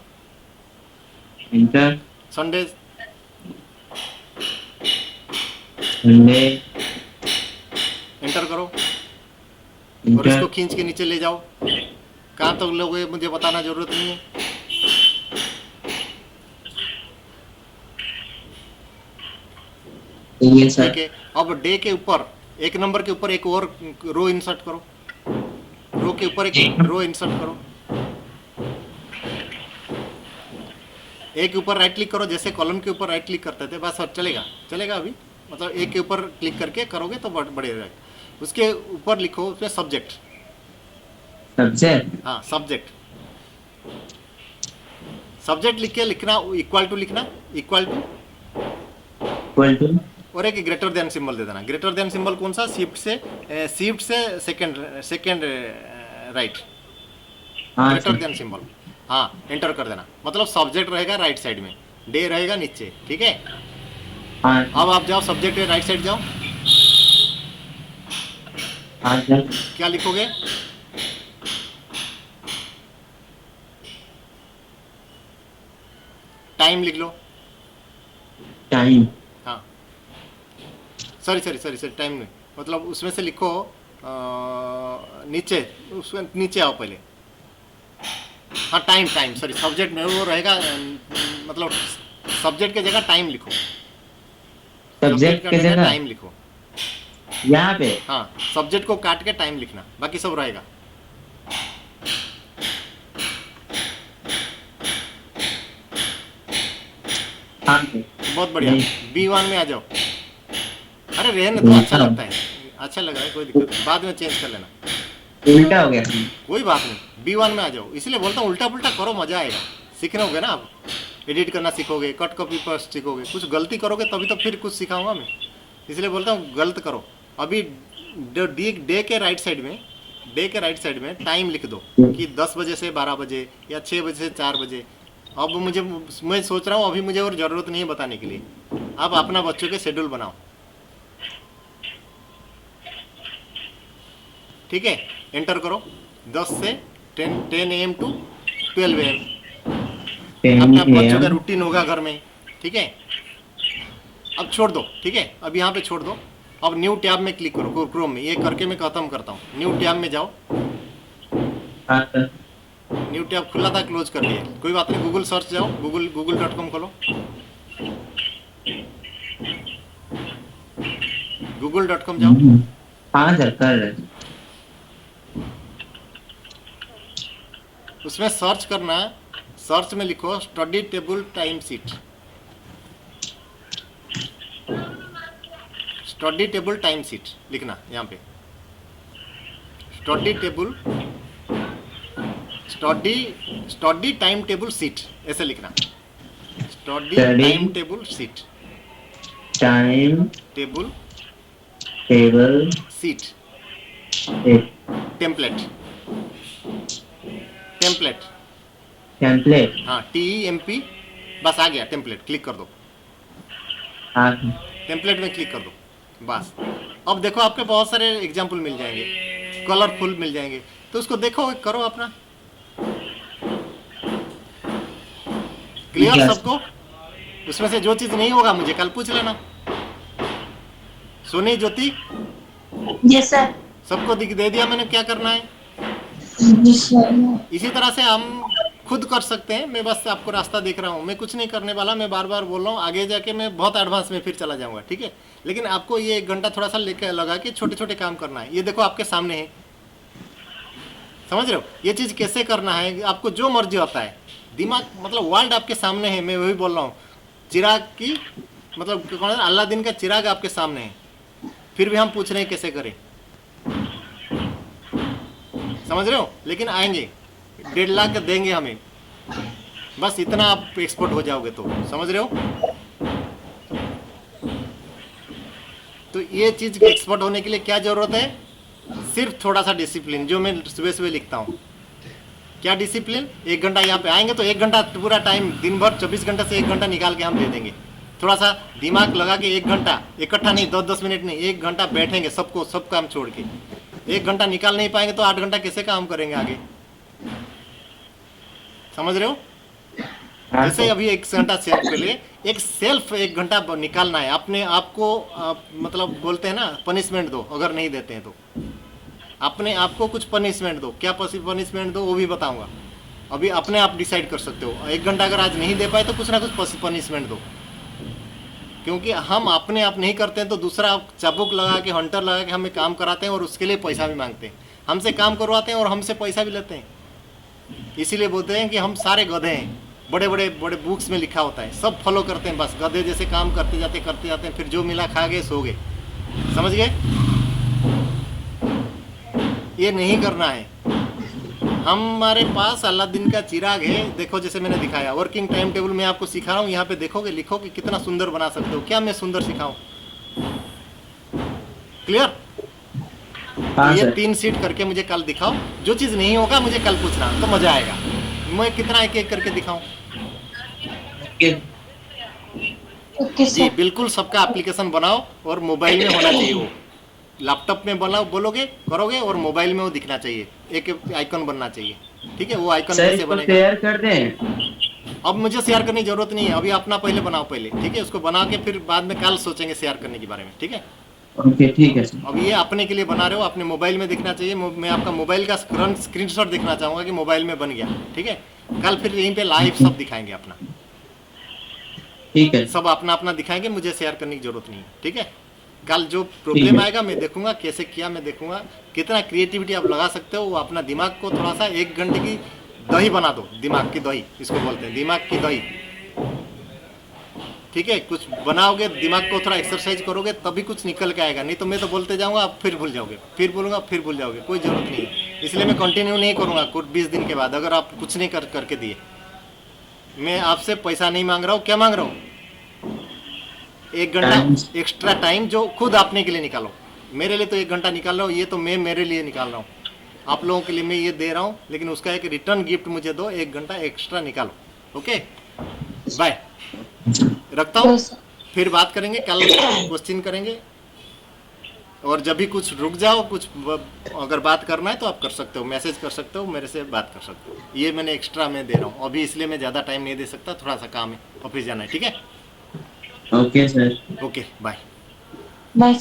इंटर। Sunday, Sunday. एंटर करो और इंटर। इसको खींच के नीचे ले जाओ। कहाँ तक लोगे मुझे बताना जरूरत नहीं है। ये सर। ठीक है, अब डे के ऊपर 1 नंबर के ऊपर एक और रो इंसर्ट करो, रो के ऊपर एक रो इंसर्ट करो, एक के ऊपर राइट क्लिक करो, जैसे कॉलम के ऊपर राइट क्लिक करते थे, बस चलेगा अभी। मतलब एक के ऊपर क्लिक करके करोगे तो बढ़ेगा। उसके ऊपर लिखो उसमें सब्जेक्ट, सब्जेक्ट। हाँ सब्जेक्ट लिख के लिखना, इक्वल टू लिखना, इक्वल टू, इक्वल टू। और एक ग्रेटर देन सिंबल दे देना। ग्रेटर देन सिंबल कौन सा, शिफ्ट से सेकंड राइट, हाँ ग्रेटर सर। देन सिंबल, हाँ एंटर कर देना। मतलब सब्जेक्ट रहेगा राइट साइड में, डे रहेगा नीचे, ठीक है। हाँ अब आप जाओ सब्जेक्ट के राइट साइड जाओ, हाँ सर। क्या लिखोगे, टाइम लिख लो। टाइम। हाँ सॉरी टाइम नहीं, मतलब उसमें से लिखो नीचे, उसमें नीचे आओ पहले। हाँ टाइम सॉरी, सब्जेक्ट में वो रहेगा, मतलब सब्जेक्ट के जगह टाइम लिखो, सब्जेक्ट के जगह टाइम लिखो। यहाँ पे। हाँ सब्जेक्ट को काट के टाइम लिखना, बाकी सब रहेगा। हाँ सर। बहुत बढ़िया। नहीं। B1 में आ जाओ। अरे रहने तो अच्छा लगता है, अच्छा लग रहा है, कोई दिक्कत नहीं, बाद में चेंज कर लेना, उल्टा हो गया। कोई बात नहीं। B1 में आ जाओ, इसलिए बोलता हूँ उल्टा पुल्टा करो, मजा आएगा। सीखने होगे ना आप, एडिट करना सीखोगे, कट कॉपी पेस्ट सीखोगे, कुछ गलती करोगे तभी तो फिर कुछ सिखाऊंगा मैं, इसलिए बोलता हूँ गलत करो। अभी डे के राइट साइड में टाइम लिख दो कि 10 बजे से 12 बजे या 6 बजे से 4 बजे। अब मैं सोच रहा हूँ अभी मुझे और ज़रूरत नहीं है बताने के लिए, अब अपना बच्चों के शेड्यूल बनाओ, ठीक है। एंटर करो, 10 से 10 AM टू 12 AM, अपना बच्चों का रूटीन होगा घर में, ठीक है। अब छोड़ दो, ठीक है, अब यहाँ पे छोड़ दो। अब न्यू टैब में क्लिक करो क्रोम में, ये करके मैं खत्म करता हूँ। न्यू टैब में जाओ, हाँ सर। न्यू टैब खुला था, क्लोज कर दिया, कोई बात नहीं। गूगल सर्च जाओ, google.com खोलो, google.com जाओ। हाँ सर कर रहे। उसमें सर्च करना, सर्च में लिखो study table time sheet, study table time sheet लिखना यहाँ पे, स्टडी टाइम टेबल शीट ऐसे लिखना, study time table sheet, time table table sheet, template, हाँ TEMP, बस आ गया टेम्पलेट, क्लिक कर दो, हाँ टेम्पलेट में क्लिक कर दो, बस। अब देखो आपके बहुत सारे एग्जाम्पल मिल जाएंगे, कलरफुल मिल जाएंगे, तो उसको देखो, करो अपना। क्लियर सबको? उसमें से जो चीज़ नहीं होगा मुझे कल पूछ लेना। सोनी, ज्योति, यस सर। सबको दे दिया मैंने क्या करना है। इसी तरह से हम खुद कर सकते हैं। मैं बस आपको रास्ता देख रहा हूँ, मैं कुछ नहीं करने वाला, मैं बार बार बोल रहा हूँ, आगे जाके मैं बहुत एडवांस में फिर चला जाऊँगा, ठीक है। लेकिन आपको ये 1 घंटा थोड़ा सा लेकर लगा कि छोटे छोटे काम करना है। ये देखो आपके सामने है, समझ रहे हो? ये चीज़ कैसे करना है, आपको जो मर्जी होता है, दिमाग मतलब वर्ल्ड आपके सामने है, मैं वही बोल रहा हूँ। चिराग की मतलब कौन है, अल्लादीन का चिराग आपके सामने है, फिर भी हम पूछ रहे हैं कैसे करें। समझ रहे हो? लेकिन आएंगे, 1.5 लाख देंगे हमें, बस इतना आप एक्सपोर्ट हो जाओगे तो। समझ रहे हो? तो ये चीज़ एक्सपोर्ट होने के लिए क्या ज़रूरत है? सिर्फ थोड़ा सा डिसिप्लिन, जो मैं सुबह सुबह लिखता हूँ। क्या डिसिप्लिन? 1 घंटा यहाँ पे आएंगे तो 1 घंटा पूरा टाइम, दिन भर 24 घंटे से 1 घंटा निकाल के हम दे देंगे। थोड़ा सा दिमाग लगा के 1 घंटा, इकट्ठा नहीं, 10-10 मिनट नहीं, 1 घंटा बैठेंगे, सबको सब काम छोड़ के। 1 घंटा निकाल नहीं पाएंगे तो 8 घंटा कैसे काम करेंगे आगे? समझ रहे हो? हाँ जैसे अभी 1 घंटा सेल्फ के लिए, एक सेल्फ 1 घंटा निकालना है अपने आप को। मतलब बोलते हैं ना, पनिशमेंट दो, अगर नहीं देते हैं तो अपने आप को कुछ पनिशमेंट दो। क्या पनिशमेंट दो वो भी बताऊंगा। अभी अपने आप डिसाइड कर सकते हो। 1 घंटा अगर आज नहीं दे पाए तो कुछ ना कुछ पनिशमेंट दो, क्योंकि हम अपने आप नहीं करते हैं तो दूसरा चाबुक लगा के, हंटर लगा के हमें काम कराते हैं और उसके लिए पैसा भी मांगते हैं। हमसे काम करवाते हैं और हमसे पैसा भी लेते हैं। इसीलिए बोलते हैं कि हम सारे गधे हैं। बड़े बड़े बुक्स में लिखा होता है, सब फॉलो करते हैं, बस गधे जैसे काम करते जाते हैं, फिर जो मिला खा गए, सो गए। समझ गए? ये नहीं करना है। हमारे पास अल्लादीन का चिराग है। देखो जैसे मैंने दिखाया, वर्किंग टाइम टेबल में आपको सिखा रहा हूँ। यहाँ पे देखोगे, लिखोगे कितना सुंदर बना सकते हो। क्या मैं सुंदर सिखाऊं? क्लियर? हाँ ये सर। 3 सीट करके मुझे कल दिखाओ। जो चीज़ नहीं होगा मुझे कल पूछना, तो मजा आएगा। मैं कितना एक एक करके दिखाऊं? ओके जी सर। बिल्कुल, सबका एप्लीकेशन बनाओ और मोबाइल में होना चाहिए वो। लैपटॉप में बनाओ, बोलोगे, करोगे, और मोबाइल में वो दिखना चाहिए, एक आइकन बनना चाहिए। ठीक है? वो आइकन सर कैसे इसको बनेगा? शेयर कर दें। अब मुझे शेयर करने की जरूरत नहीं है, अभी अपना पहले बनाओ पहले। ठीक है? उसको बना के फिर बाद में कल सोचेंगे शेयर करने के बारे में। ठीक है? ओके ठीक है सर। अब ये अपने के लिए बना रहे हो, अपने मोबाइल में दिखना चाहिए। मैं आपका मोबाइल का स्क्रीनशॉट दिखना चाहूँगा कि मोबाइल में बन गया। ठीक है? कल फिर यहीं पे लाइव सब दिखाएंगे अपना, ठीक है। सब अपना अपना दिखाएंगे, मुझे शेयर करने की जरूरत नहीं है। ठीक है? कल जो प्रॉब्लम आएगा मैं देखूंगा, कैसे किया मैं देखूंगा, कितना क्रिएटिविटी आप लगा सकते हो। वो अपना दिमाग को थोड़ा सा 1 घंटे की दही बना दो, दिमाग की दही इसको बोलते हैं, दिमाग की दही। ठीक है? कुछ बनाओगे, दिमाग को थोड़ा एक्सरसाइज करोगे, तभी कुछ निकल के आएगा। नहीं तो मैं तो बोलते जाऊंगा, आप फिर भूल जाओगे, फिर बोलूंगा, फिर भूल जाओगे। कोई जरूरत नहीं है, इसलिए मैं कंटिन्यू नहीं करूंगा कुछ 20 दिन के बाद, अगर आप कुछ नहीं करके दिए। मैं आपसे पैसा नहीं मांग रहा हूँ। क्या मांग रहा हूँ? 1 घंटा एक्स्ट्रा टाइम जो खुद अपने के लिए निकालो। मेरे लिए तो 1 घंटा निकाल रहा हूँ, ये तो मैं मेरे लिए निकाल रहा हूँ। आप लोगों के लिए मैं ये दे रहा हूँ, लेकिन उसका एक रिटर्न गिफ्ट मुझे दो, 1 घंटा एक्स्ट्रा निकालो। ओके, बाय, रखता हूँ। फिर बात करेंगे कल, क्वेश्चन करेंगे। और जब भी कुछ रुक जाओ, कुछ अगर बात करना है तो आप कर सकते हो, मैसेज कर सकते हो, मेरे से बात कर सकते हो। ये मैंने एक्स्ट्रा में दे रहा हूँ अभी, इसलिए मैं ज़्यादा टाइम नहीं दे सकता, थोड़ा सा काम है, ऑफिस जाना है। ठीक है? Okay sir. Okay, bye. Bye.